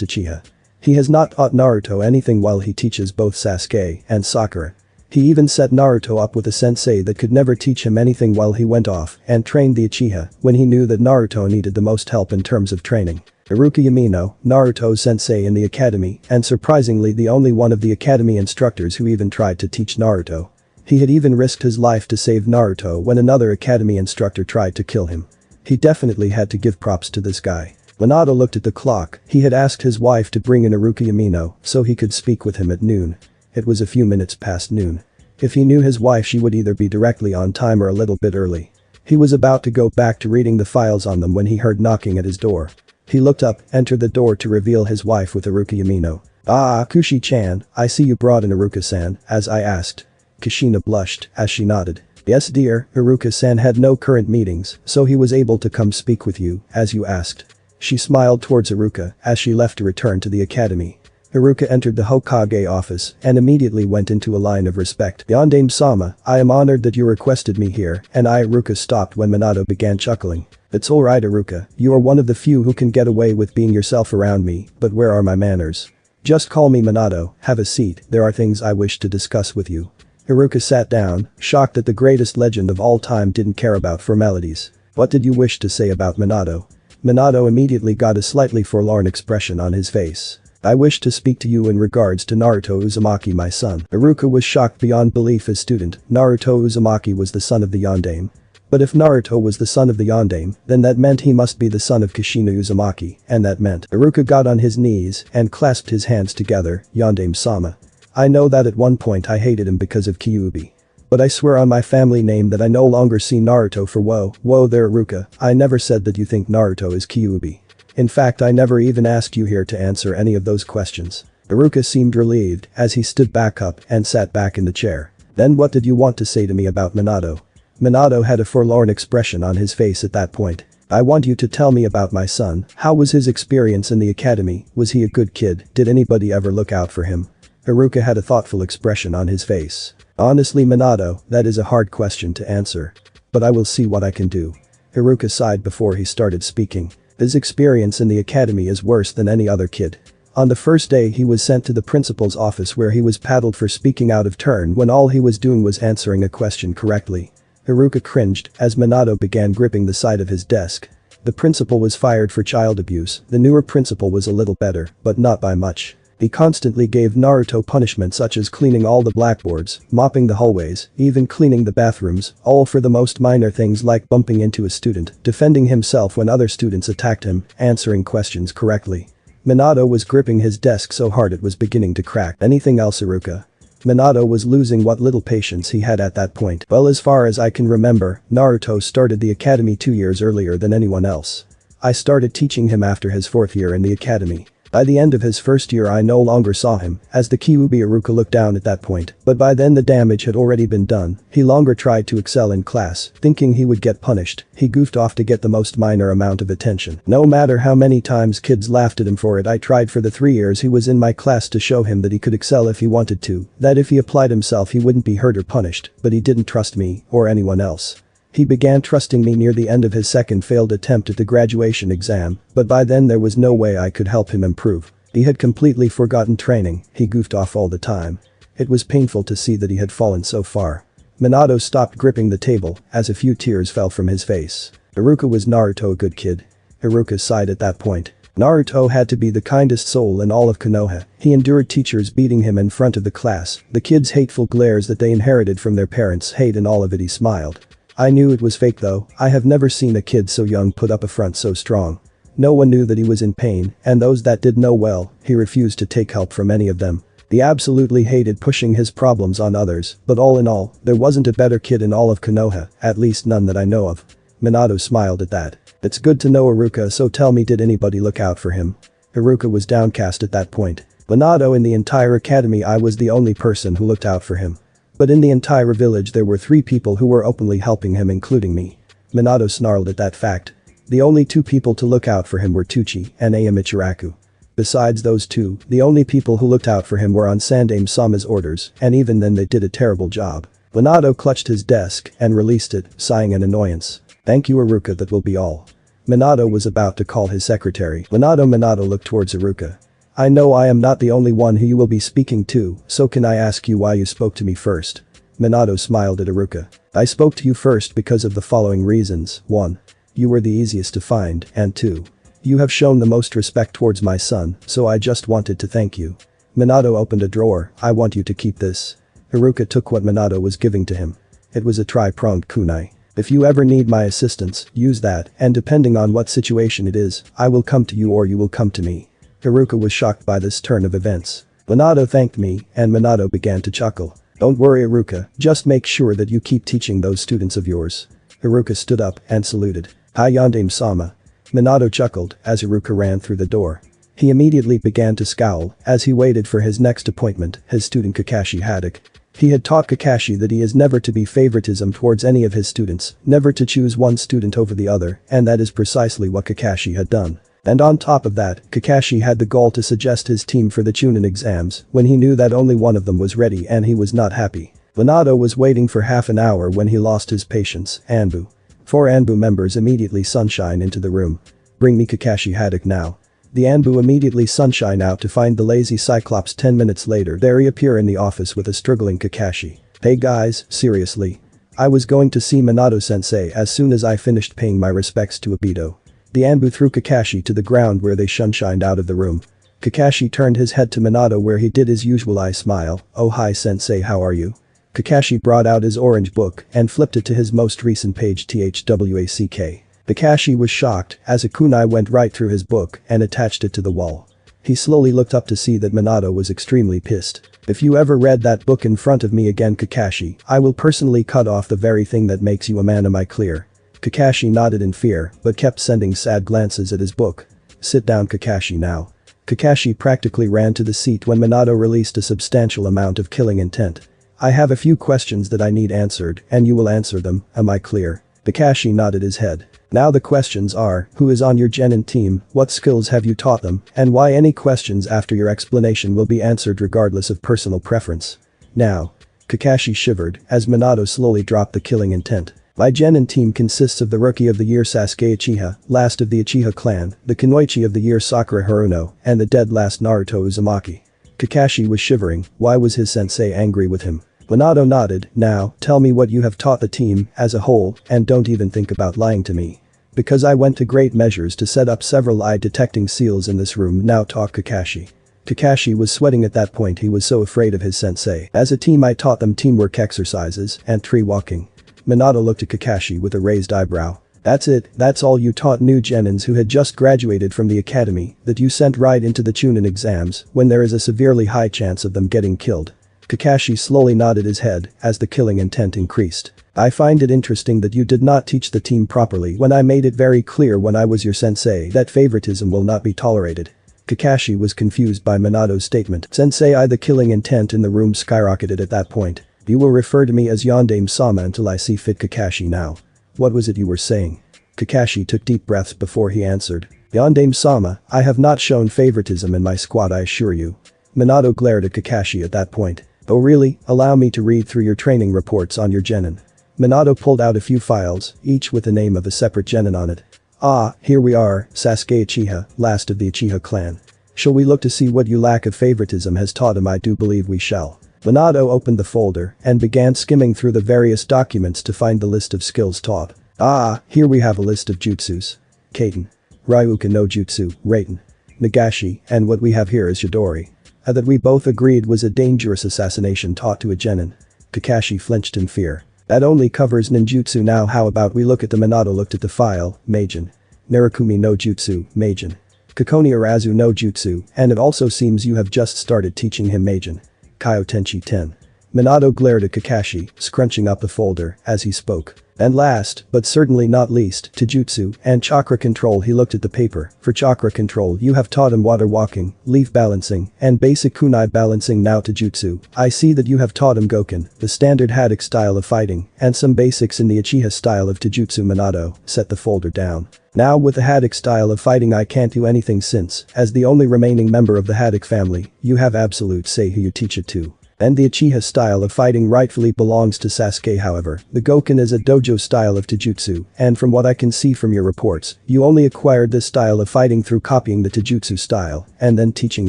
Uchiha. He has not taught Naruto anything while he teaches both Sasuke and Sakura. He even set Naruto up with a sensei that could never teach him anything while he went off and trained the Uchiha when he knew that Naruto needed the most help in terms of training. Iruka Yamino, Naruto's sensei in the academy, and surprisingly the only one of the academy instructors who even tried to teach Naruto. He had even risked his life to save Naruto when another academy instructor tried to kill him. He definitely had to give props to this guy. Minato looked at the clock. He had asked his wife to bring in Iruka Yamino so he could speak with him at noon. It was a few minutes past noon. If he knew his wife, she would either be directly on time or a little bit early. He was about to go back to reading the files on them when he heard knocking at his door. He looked up, entered the door to reveal his wife with Iruka Yamino. "Ah, Kushi-chan, I see you brought in Iruka-san, as I asked." Kushina blushed as she nodded. "Yes dear, Iruka-san had no current meetings, so he was able to come speak with you, as you asked." She smiled towards Iruka as she left to return to the academy. Iruka entered the Hokage office and immediately went into a line of respect. "Yondaime-sama, I am honored that you requested me here," and Iruka stopped when Minato began chuckling. "It's alright Iruka, you are one of the few who can get away with being yourself around me, but where are my manners? Just call me Minato, have a seat, there are things I wish to discuss with you." Iruka sat down, shocked that the greatest legend of all time didn't care about formalities. "What did you wish to say about Minato?" Minato immediately got a slightly forlorn expression on his face. "I wish to speak to you in regards to Naruto Uzumaki, my son." Iruka was shocked beyond belief. His student, Naruto Uzumaki, was the son of the Yondaime. But if Naruto was the son of the Yondaime, then that meant he must be the son of Kushina Uzumaki, and that meant Iruka got on his knees and clasped his hands together. "Yondaime-sama. I know that at one point I hated him because of Kyuubi. But I swear on my family name that I no longer see Naruto for whoa there Iruka, I never said that you think Naruto is Kyuubi. In fact, I never even asked you here to answer any of those questions." Iruka seemed relieved as he stood back up and sat back in the chair. "Then what did you want to say to me about Minato?" Minato had a forlorn expression on his face at that point. "I want you to tell me about my son. How was his experience in the academy? Was he a good kid? Did anybody ever look out for him?" Iruka had a thoughtful expression on his face. "Honestly Minato, that is a hard question to answer. But I will see what I can do." Iruka sighed before he started speaking. His experience in the academy is worse than any other kid. On the first day he was sent to the principal's office where he was paddled for speaking out of turn when all he was doing was answering a question correctly. Iruka cringed as Minato began gripping the side of his desk. The principal was fired for child abuse. The newer principal was a little better, but not by much. He constantly gave Naruto punishment such as cleaning all the blackboards, mopping the hallways, even cleaning the bathrooms, all for the most minor things like bumping into a student, defending himself when other students attacked him, answering questions correctly. Minato was gripping his desk so hard it was beginning to crack. "Anything else Iruka?" Minato was losing what little patience he had at that point. "Well, as far as I can remember, Naruto started the academy 2 years earlier than anyone else. I started teaching him after his 4th year in the academy. By the end of his first year I no longer saw him, as the Kyuubi." Iruka looked down at that point, but by then the damage had already been done. He longer tried to excel in class, thinking he would get punished. He goofed off to get the most minor amount of attention. No matter how many times kids laughed at him for it, I tried for the 3 years he was in my class to show him that he could excel if he wanted to, that if he applied himself he wouldn't be hurt or punished, but he didn't trust me, or anyone else. He began trusting me near the end of his second failed attempt at the graduation exam, but by then there was no way I could help him improve. He had completely forgotten training, he goofed off all the time. It was painful to see that he had fallen so far. Minato stopped gripping the table as a few tears fell from his face. "Iruka, was Naruto a good kid?" Iruka sighed at that point. Naruto had to be the kindest soul in all of Konoha. He endured teachers beating him in front of the class, the kids' hateful glares that they inherited from their parents' hate, and all of it. He smiled. "I knew it was fake though. I have never seen a kid so young put up a front so strong. No one knew that he was in pain, and those that did know well, he refused to take help from any of them. He absolutely hated pushing his problems on others, but all in all, there wasn't a better kid in all of Konoha, at least none that I know of." Minato smiled at that. "It's good to know Iruka, so tell me, did anybody look out for him?" Iruka was downcast at that point. "Minato, in the entire academy I was the only person who looked out for him. But in the entire village there were 3 people who were openly helping him, including me." Minato snarled at that fact. The only two people to look out for him were Tucci and Aya Michiraku. Besides those two, the only people who looked out for him were on Sandaime Sama's orders, and even then they did a terrible job. Minato clutched his desk and released it, sighing in annoyance. Thank you Iruka, that will be all. Minato was about to call his secretary. Minato looked towards Iruka. I know I am not the only one who you will be speaking to, so can I ask you why you spoke to me first? Minato smiled at Iruka. I spoke to you first because of the following reasons. 1. You were the easiest to find, and 2. You have shown the most respect towards my son, so I just wanted to thank you. Minato opened a drawer. I want you to keep this. Iruka took what Minato was giving to him. It was a tri-pronged kunai. If you ever need my assistance, use that, and depending on what situation it is, I will come to you or you will come to me. Iruka was shocked by this turn of events. Minato thanked me, and Minato began to chuckle. Don't worry Iruka, just make sure that you keep teaching those students of yours. Iruka stood up and saluted. Hi Yondaime-sama. Minato chuckled as Iruka ran through the door. He immediately began to scowl as he waited for his next appointment, his student Kakashi Haddock. He had taught Kakashi that he is never to be favoritism towards any of his students, never to choose one student over the other, and that is precisely what Kakashi had done. And on top of that, Kakashi had the gall to suggest his team for the Chunin exams when he knew that only one of them was ready and he was not happy. Minato was waiting for half an hour when he lost his patience. Anbu. 4 Anbu members immediately sunshine into the room. Bring me Kakashi Haddock now. The Anbu immediately sunshine out to find the lazy Cyclops. 10 minutes later they reappear in the office with a struggling Kakashi. Hey guys, seriously. I was going to see Minato-sensei as soon as I finished paying my respects to Obito. The Anbu threw Kakashi to the ground where they sunshined out of the room. Kakashi turned his head to Minato where he did his usual eye smile. Oh hi sensei, how are you? Kakashi brought out his orange book and flipped it to his most recent page. THWACK. Kakashi was shocked as a kunai went right through his book and attached it to the wall. He slowly looked up to see that Minato was extremely pissed. If you ever read that book in front of me again Kakashi, I will personally cut off the very thing that makes you a man, am I clear? Kakashi nodded in fear but kept sending sad glances at his book. Sit down Kakashi now. Kakashi practically ran to the seat when Minato released a substantial amount of killing intent. I have a few questions that I need answered and you will answer them, am I clear? Kakashi nodded his head. Now the questions are, who is on your genin team, what skills have you taught them, and why any questions after your explanation will be answered regardless of personal preference. Now. Kakashi shivered as Minato slowly dropped the killing intent. My genin team consists of the Rookie of the Year Sasuke Uchiha, last of the Uchiha clan, the Kunoichi of the Year Sakura Haruno, and the dead last Naruto Uzumaki. Kakashi was shivering. Why was his sensei angry with him? Minato nodded. Now, tell me what you have taught the team as a whole and don't even think about lying to me. Because I went to great measures to set up several eye detecting seals in this room, now talk Kakashi. Kakashi was sweating at that point, he was so afraid of his sensei. As a team I taught them teamwork exercises and tree walking. Minato looked at Kakashi with a raised eyebrow. That's it, that's all you taught new genins who had just graduated from the academy, that you sent right into the Chunin exams when there is a severely high chance of them getting killed. Kakashi slowly nodded his head as the killing intent increased. I find it interesting that you did not teach the team properly when I made it very clear when I was your sensei that favoritism will not be tolerated. Kakashi was confused by Minato's statement. Sensei, the killing intent in the room skyrocketed at that point. You will refer to me as Yondaime-sama until I see fit. Kakashi now. What was it you were saying? Kakashi took deep breaths before he answered. Yondaime-sama, I have not shown favoritism in my squad, I assure you. Minato glared at Kakashi at that point. Oh really? Allow me to read through your training reports on your genin. Minato pulled out a few files, each with the name of a separate genin on it. Ah, here we are, Sasuke Uchiha, last of the Uchiha clan. Shall we look to see what your lack of favoritism has taught him? I do believe we shall. Minato opened the folder and began skimming through the various documents to find the list of skills taught. Ah, here we have a list of jutsus. Kaiten. Ryuka no jutsu, Raiten. Nagashi, and what we have here is Chidori. That we both agreed was a dangerous assassination taught to a genin. Kakashi flinched in fear. That only covers ninjutsu. Now how about we look at the Minato looked at the file, Meijin. Narakumi no jutsu, Meijin. Kokoni Arazu no jutsu, and it also seems you have just started teaching him Meijin. Kyotenchi 10. Minato glared at Kakashi, scrunching up the folder as he spoke. And last, but certainly not least, to jutsu and chakra control. He looked at the paper. For chakra control you have taught him water walking, leaf balancing, and basic kunai balancing. Now to jutsu, I see that you have taught him Goken, the standard Haddock style of fighting, and some basics in the Uchiha style of Taijutsu. Minato set the folder down. Now with the Haddock style of fighting I can't do anything since, as the only remaining member of the Haddock family, you have absolute say who you teach it to. And the Uchiha style of fighting rightfully belongs to Sasuke. However, the Goken is a dojo style of Taijutsu, and from what I can see from your reports, you only acquired this style of fighting through copying the Taijutsu style and then teaching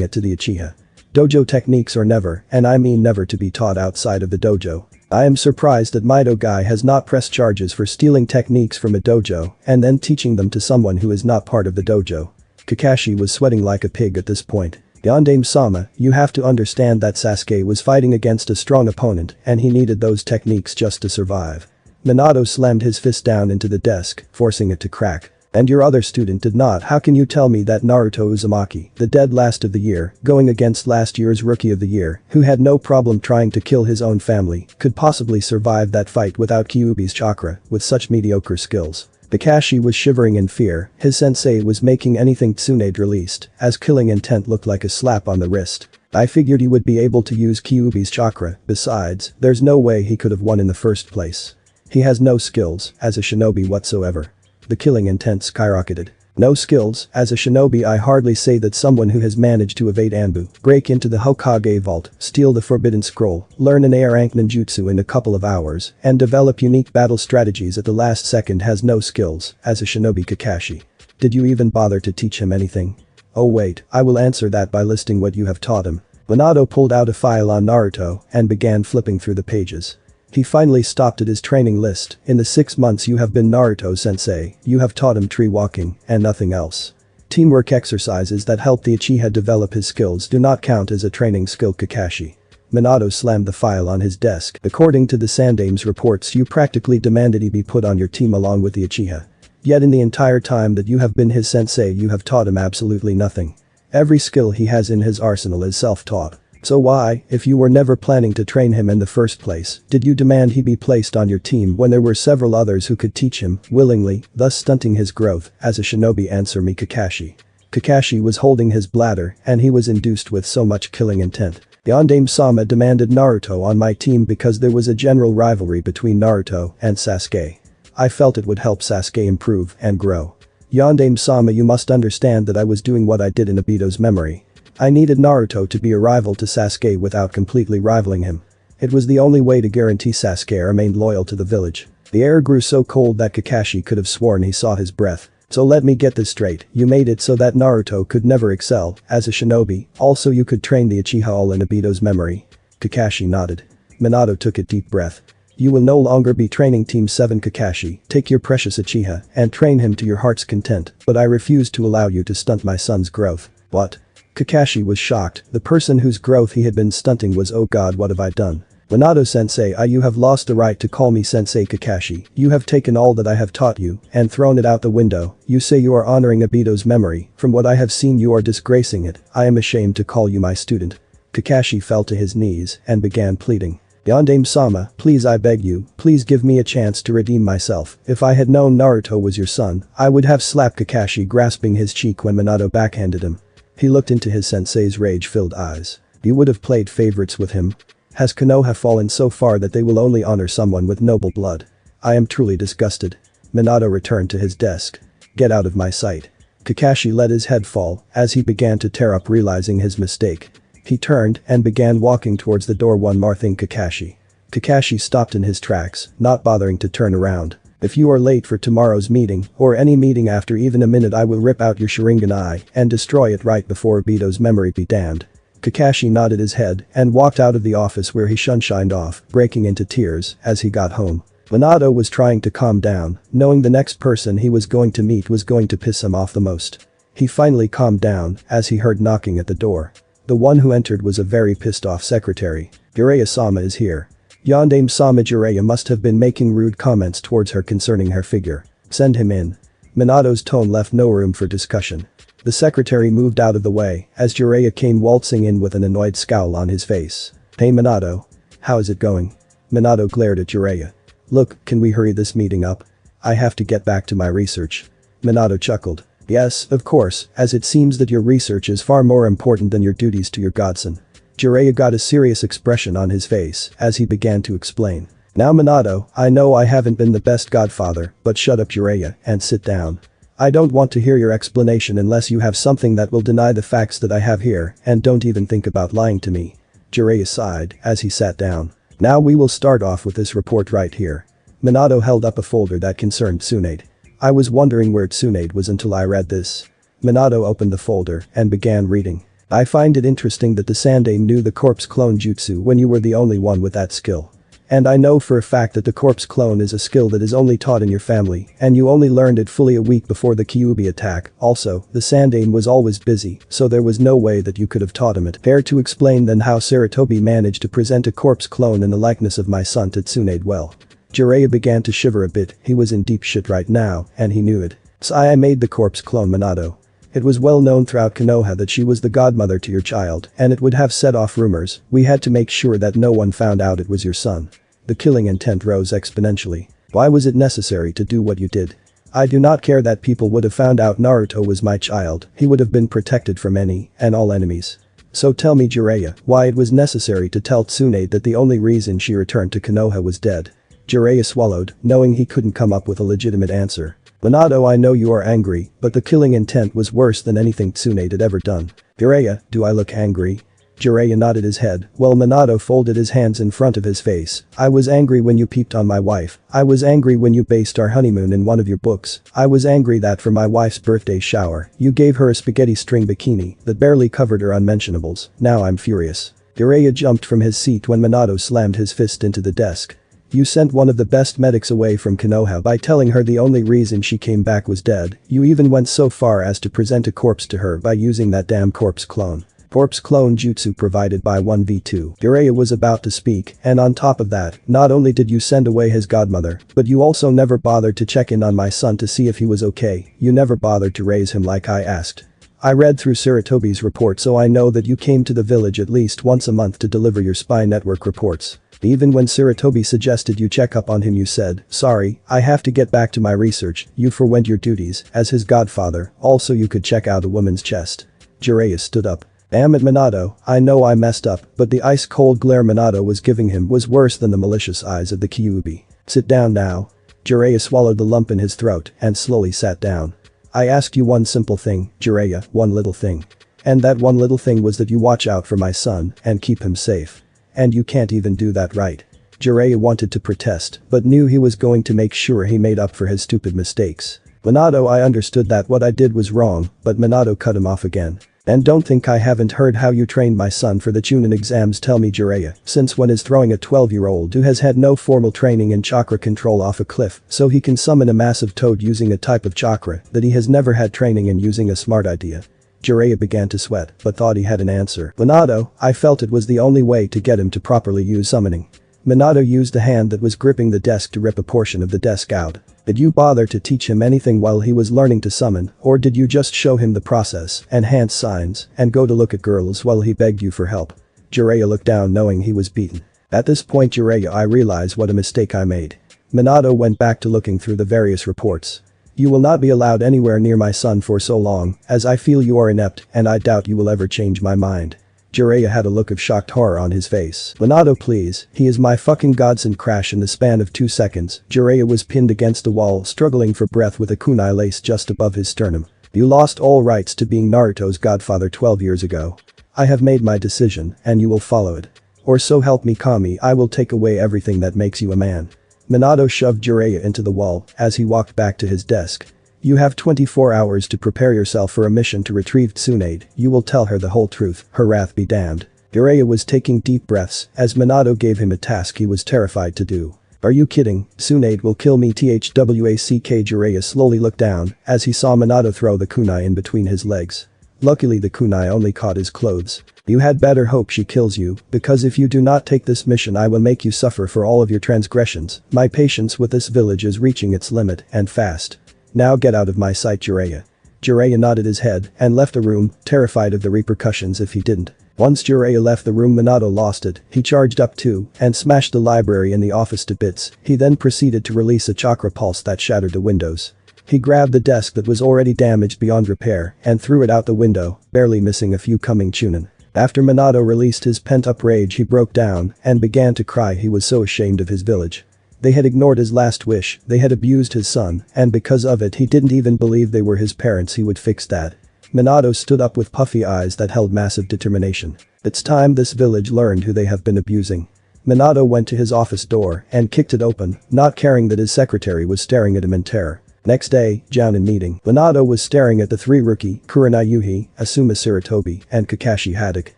it to the Uchiha. Dojo techniques are never, and I mean never, to be taught outside of the dojo. I am surprised that Mido Guy has not pressed charges for stealing techniques from a dojo and then teaching them to someone who is not part of the dojo. Kakashi was sweating like a pig at this point. Yondaime-sama, you have to understand that Sasuke was fighting against a strong opponent and he needed those techniques just to survive. Minato slammed his fist down into the desk, forcing it to crack. And your other student did not. How can you tell me that Naruto Uzumaki, the dead last of the year, going against last year's rookie of the year, who had no problem trying to kill his own family, could possibly survive that fight without Kyuubi's chakra, with such mediocre skills? Kakashi was shivering in fear. His sensei was making anything Tsunade released, as killing intent looked like a slap on the wrist. I figured he would be able to use Kyuubi's chakra. Besides, there's no way he could have won in the first place. He has no skills as a shinobi whatsoever. The killing intent skyrocketed. No skills, as a shinobi I hardly say that someone who has managed to evade Anbu, break into the Hokage vault, steal the forbidden scroll, learn an air rank ninjutsu in a couple of hours, and develop unique battle strategies at the last second has no skills, as a shinobi. Kakashi. Did you even bother to teach him anything? Oh wait, I will answer that by listing what you have taught him. Minato pulled out a file on Naruto and began flipping through the pages. He finally stopped at his training list. In the 6 months you have been Naruto-sensei, you have taught him tree walking and nothing else. Teamwork exercises that help the Uchiha develop his skills do not count as a training skill. Kakashi. Minato slammed the file on his desk. According to the Sandaime's reports, you practically demanded he be put on your team along with the Uchiha. Yet in the entire time that you have been his sensei you have taught him absolutely nothing. Every skill he has in his arsenal is self-taught. So why, if you were never planning to train him in the first place, did you demand he be placed on your team when there were several others who could teach him, willingly, thus stunting his growth, as a shinobi? Answer me. Kakashi. Kakashi was holding his bladder and he was induced with so much killing intent. Yondaime-sama demanded Naruto on my team because there was a general rivalry between Naruto and Sasuke. I felt it would help Sasuke improve and grow. Yondaime-sama, you must understand that I was doing what I did in Obito's memory. I needed Naruto to be a rival to Sasuke without completely rivaling him. It was the only way to guarantee Sasuke remained loyal to the village. The air grew so cold that Kakashi could have sworn he saw his breath. So let me get this straight, you made it so that Naruto could never excel as a shinobi, also you could train the Uchiha all in Obito's memory. Kakashi nodded. Minato took a deep breath. You will no longer be training Team 7. Kakashi, take your precious Uchiha and train him to your heart's content, but I refuse to allow you to stunt my son's growth. What? Kakashi was shocked. The person whose growth he had been stunting was, oh god, what have I done? Minato-sensei, you have lost the right to call me sensei. Kakashi, you have taken all that I have taught you and thrown it out the window. You say you are honoring Obito's memory. From what I have seen you are disgracing it. I am ashamed to call you my student. Kakashi fell to his knees and began pleading. Yondaime-sama, please, I beg you, please give me a chance to redeem myself. If I had known Naruto was your son, I would have slapped Kakashi, grasping his cheek when Minato backhanded him. He looked into his sensei's rage-filled eyes. You would have played favorites with him? Has Konoha fallen so far that they will only honor someone with noble blood? I am truly disgusted. Minato returned to his desk. Get out of my sight. Kakashi let his head fall as he began to tear up, realizing his mistake. He turned and began walking towards the door. One more thing, Kakashi. Kakashi stopped in his tracks, not bothering to turn around. If you are late for tomorrow's meeting, or any meeting after even a minute, I will rip out your Sharingan eye and destroy it right before Obito's memory be damned. Kakashi nodded his head and walked out of the office, where he shined off, breaking into tears as he got home. Minato was trying to calm down, knowing the next person he was going to meet was going to piss him off the most. He finally calmed down as he heard knocking at the door. The one who entered was a very pissed off secretary. Jiraiya-sama is here. Yondaime-sama, Jiraiya must have been making rude comments towards her concerning her figure. Send him in. Minato's tone left no room for discussion. The secretary moved out of the way as Jiraiya came waltzing in with an annoyed scowl on his face. Hey Minato. how is it going? Minato glared at Jiraiya. Look, can we hurry this meeting up? I have to get back to my research. Minato chuckled. Yes, of course, as it seems that your research is far more important than your duties to your godson. Jiraiya got a serious expression on his face as he began to explain. Now Minato, I know I haven't been the best godfather, but shut up Jiraiya and sit down. I don't want to hear your explanation unless you have something that will deny the facts that I have here, and don't even think about lying to me. Jiraiya sighed as he sat down. Now we will start off with this report right here. Minato held up a folder that concerned Tsunade. I was wondering where Tsunade was until I read this. Minato opened the folder and began reading. I find it interesting that the Sandaime knew the corpse clone jutsu when you were the only one with that skill. And I know for a fact that the corpse clone is a skill that is only taught in your family, and you only learned it fully a week before the Kyuubi attack. Also, the Sandaime was always busy, so there was no way that you could have taught him it. Fair to explain then how Sarutobi managed to present a corpse clone in the likeness of my son to Tsunade well. Jiraiya began to shiver a bit, he was in deep shit right now, and he knew it. So I made the corpse clone Minato. It was well known throughout Konoha that she was the godmother to your child, and it would have set off rumors. We had to make sure that no one found out it was your son. The killing intent rose exponentially. Why was it necessary to do what you did? I do not care that people would have found out Naruto was my child, he would have been protected from any and all enemies. So tell me Jiraiya, why it was necessary to tell Tsunade that the only reason she returned to Konoha was dead. Jiraiya swallowed, knowing he couldn't come up with a legitimate answer. Minato, I know you are angry, but the killing intent was worse than anything Tsunade had ever done. Jiraiya, do I look angry? Jiraiya nodded his head, while Minato folded his hands in front of his face. I was angry when you peeped on my wife. I was angry when you based our honeymoon in one of your books. I was angry that for my wife's birthday shower, you gave her a spaghetti string bikini that barely covered her unmentionables. Now I'm furious. Jiraiya jumped from his seat when Minato slammed his fist into the desk. You sent one of the best medics away from Konoha by telling her the only reason she came back was dead. You even went so far as to present a corpse to her by using that damn corpse clone. Corpse clone jutsu provided by 1v2. Jiraiya was about to speak, and on top of that, not only did you send away his godmother, but you also never bothered to check in on my son to see if he was okay. You never bothered to raise him like I asked. I read through Sarutobi's report, so I know that you came to the village at least once a month to deliver your spy network reports. Even when Sarutobi suggested you check up on him you said, sorry, I have to get back to my research. You forwent your duties as his godfather, also you could check out a woman's chest. Jiraiya stood up. Damn it Minato, I know I messed up, but the ice-cold glare Minato was giving him was worse than the malicious eyes of the Kyuubi. Sit down now. Jiraiya swallowed the lump in his throat and slowly sat down. I asked you one simple thing, Jiraiya, one little thing. And that one little thing was that you watch out for my son and keep him safe. And you can't even do that right. Jiraiya wanted to protest, but knew he was going to make sure he made up for his stupid mistakes. Minato, I understood that what I did was wrong, but Minato cut him off again. And don't think I haven't heard how you trained my son for the Chunin exams. Tell me Jiraiya, since when is throwing a 12-year-old who has had no formal training in chakra control off a cliff so he can summon a massive toad using a type of chakra that he has never had training in using a smart idea? Jiraiya began to sweat, but thought he had an answer. Minato, I felt it was the only way to get him to properly use summoning. Minato used the hand that was gripping the desk to rip a portion of the desk out. Did you bother to teach him anything while he was learning to summon, or did you just show him the process, enhance signs, and go to look at girls while he begged you for help? Jiraiya looked down knowing he was beaten. At this point Jiraiya, I realize what a mistake I made. Minato went back to looking through the various reports. You will not be allowed anywhere near my son for so long, as I feel you are inept, and I doubt you will ever change my mind. Jiraiya had a look of shocked horror on his face. Minato please, he is my fucking godson. Crash. In the span of 2 seconds, Jiraiya was pinned against the wall, struggling for breath with a kunai lace just above his sternum. You lost all rights to being Naruto's godfather 12 years ago. I have made my decision, and you will follow it. Or so help me Kami, I will take away everything that makes you a man. Minato shoved Jiraiya into the wall as he walked back to his desk. You have 24 hours to prepare yourself for a mission to retrieve Tsunade. You will tell her the whole truth, her wrath be damned. Jiraiya was taking deep breaths as Minato gave him a task he was terrified to do. Are you kidding? Tsunade will kill me. Thwack. Jiraiya slowly looked down as he saw Minato throw the kunai in between his legs. Luckily the kunai only caught his clothes. You had better hope she kills you, because if you do not take this mission I will make you suffer for all of your transgressions. My patience with this village is reaching its limit, and fast. Now get out of my sight Jiraiya. Jiraiya nodded his head and left the room, terrified of the repercussions if he didn't. Once Jiraiya left the room, Minato lost it. He charged up too and smashed the library and the office to bits. He then proceeded to release a chakra pulse that shattered the windows. He grabbed the desk that was already damaged beyond repair and threw it out the window, barely missing a few coming chunin. After Minato released his pent-up rage, he broke down and began to cry. He was so ashamed of his village. They had ignored his last wish, they had abused his son, and because of it he didn't even believe they were his parents. He would fix that. Minato stood up with puffy eyes that held massive determination. It's time this village learned who they have been abusing. Minato went to his office door and kicked it open, not caring that his secretary was staring at him in terror. Next day, Jounin meeting. Minato was staring at the three rookie, Kurenai Yuhi, Asuma Sarutobi, and Kakashi Haddock.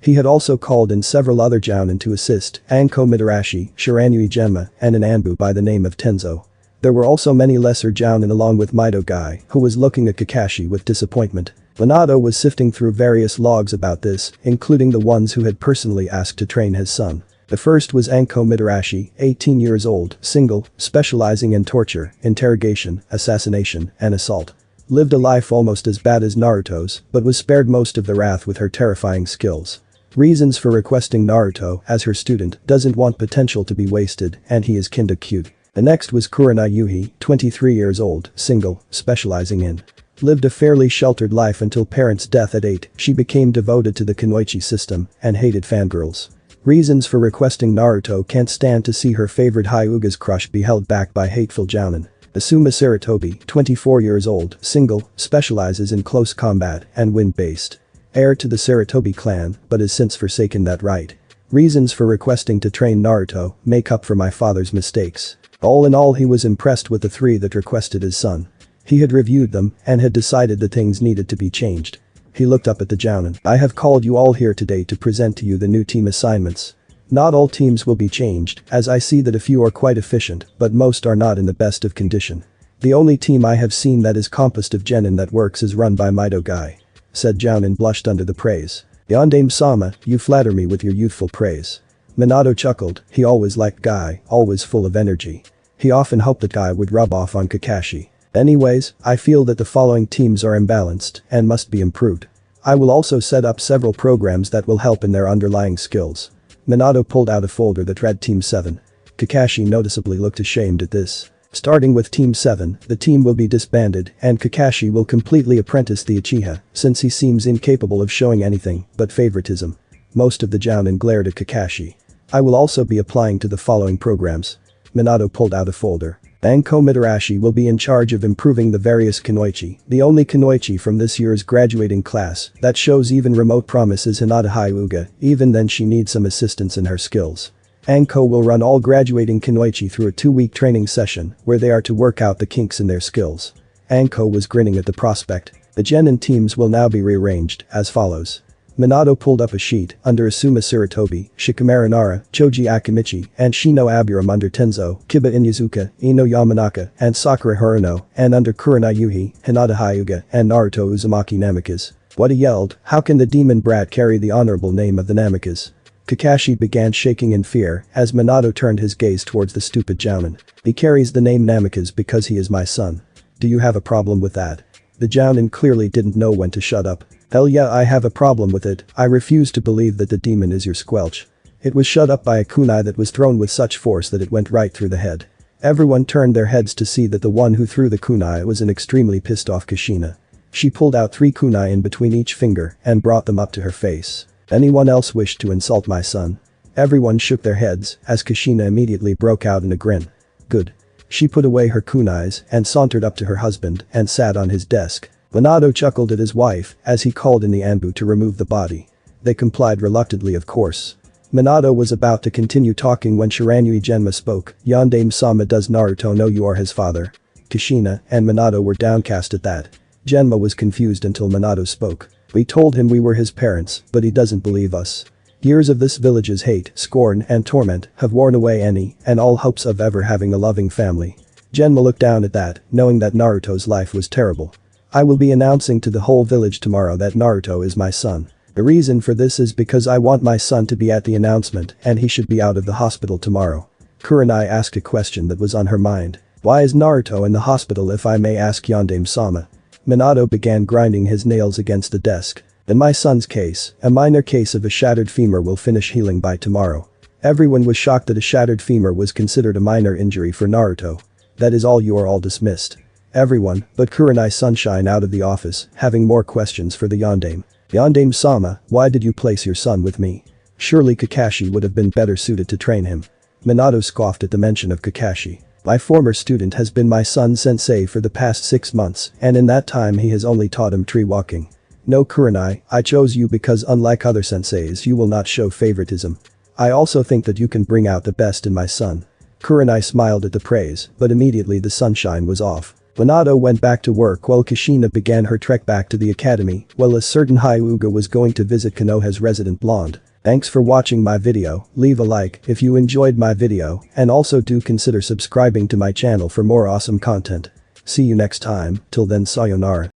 He had also called in several other Jounin to assist, Anko Mitarashi, Shiranui Genma, and an Anbu by the name of Tenzo. There were also many lesser Jounin along with Mito Guy, who was looking at Kakashi with disappointment. Minato was sifting through various logs about this, including the ones who had personally asked to train his son. The first was Anko Mitarashi, 18 years old, single, specializing in torture, interrogation, assassination, and assault. Lived a life almost as bad as Naruto's, but was spared most of the wrath with her terrifying skills. Reasons for requesting Naruto as her student: doesn't want potential to be wasted, and he is kinda cute. The next was Kurenai Yuhi, 23 years old, single, specializing in. Lived a fairly sheltered life until parents' death at 8, she became devoted to the Kunoichi system and hated fangirls. Reasons for requesting Naruto: can't stand to see her favorite Hyuga's crush be held back by hateful Jounin. Asuma Sarutobi, 24 years old, single, specializes in close combat and wind-based. Heir to the Sarutobi clan, but has since forsaken that right. Reasons for requesting to train Naruto: make up for my father's mistakes. All in all, he was impressed with the three that requested his son. He had reviewed them and had decided that things needed to be changed. He looked up at the Jounin. I have called you all here today to present to you the new team assignments. Not all teams will be changed, as I see that a few are quite efficient, but most are not in the best of condition. The only team I have seen that is composed of genin that works is run by Mito Guy. Said Jounin blushed under the praise. Yondaime-sama, you flatter me with your youthful praise. Minato chuckled. He always liked Guy, always full of energy. He often hoped that Guy would rub off on Kakashi. Anyways, I feel that the following teams are imbalanced and must be improved. I will also set up several programs that will help in their underlying skills. Minato pulled out a folder that read Team 7. Kakashi noticeably looked ashamed at this. Starting with Team 7, the team will be disbanded and Kakashi will completely apprentice the Uchiha, since he seems incapable of showing anything but favoritism. Most of the Jounin glared at Kakashi. I will also be applying to the following programs. Minato pulled out a folder. Anko Mitarashi will be in charge of improving the various Kunoichi. The only Kunoichi from this year's graduating class that shows even remote promise is Hinata Hyuga. Even then she needs some assistance in her skills. Anko will run all graduating Kunoichi through a 2-week training session where they are to work out the kinks in their skills. Anko was grinning at the prospect. The genin teams will now be rearranged as follows. Minato pulled up a sheet under Asuma Sarutobi, Shikamaru Nara, Choji Akimichi, and Shino Aburam under Tenzo, Kiba Inyazuka, Ino Yamanaka, and Sakura Haruno, and under Kurenai Yuhi, Hinata Hyuga, and Naruto Uzumaki Namikas. What he yelled, how can the demon brat carry the honorable name of the Namikas? Kakashi began shaking in fear as Minato turned his gaze towards the stupid Jounin. He carries the name Namikas because he is my son. Do you have a problem with that? The Jounin clearly didn't know when to shut up. Hell yeah, I have a problem with it. I refuse to believe that the demon is your squelch. It was shut up by a kunai that was thrown with such force that it went right through the head. Everyone turned their heads to see that the one who threw the kunai was an extremely pissed off Kushina. She pulled out 3 kunai in between each finger and brought them up to her face. Anyone else wished to insult my son? Everyone shook their heads as Kushina immediately broke out in a grin. Good. She put away her kunais and sauntered up to her husband and sat on his desk. Minato chuckled at his wife as he called in the Anbu to remove the body. They complied reluctantly, of course. Minato was about to continue talking when Shiranui Genma spoke. Yondaime-sama, does Naruto know you are his father? Kushina and Minato were downcast at that. Genma was confused until Minato spoke. We told him we were his parents, but he doesn't believe us. Years of this village's hate, scorn, and torment have worn away any and all hopes of ever having a loving family. Genma looked down at that, knowing that Naruto's life was terrible. I will be announcing to the whole village tomorrow that Naruto is my son. The reason for this is because I want my son to be at the announcement and he should be out of the hospital tomorrow. Kurenai asked a question that was on her mind. Why is Naruto in the hospital, if I may ask, Yondaime-sama? Minato began grinding his nails against the desk. In my son's case, a minor case of a shattered femur will finish healing by tomorrow. Everyone was shocked that a shattered femur was considered a minor injury for Naruto. That is all, you are all dismissed. Everyone, but Kurenai Sunshine out of the office, having more questions for the Yondaime. Yondaime-sama, why did you place your son with me? Surely Kakashi would have been better suited to train him. Minato scoffed at the mention of Kakashi. My former student has been my son's sensei for the past 6 months, and in that time he has only taught him tree walking. No, Kurenai, I chose you because unlike other senseis you will not show favoritism. I also think that you can bring out the best in my son. Kurenai smiled at the praise, but immediately the sunshine was off. Minato went back to work while Kushina began her trek back to the academy, while a certain Hyuga was going to visit Konoha's resident blonde. Thanks for watching my video, leave a like if you enjoyed my video, and also do consider subscribing to my channel for more awesome content. See you next time, till then sayonara.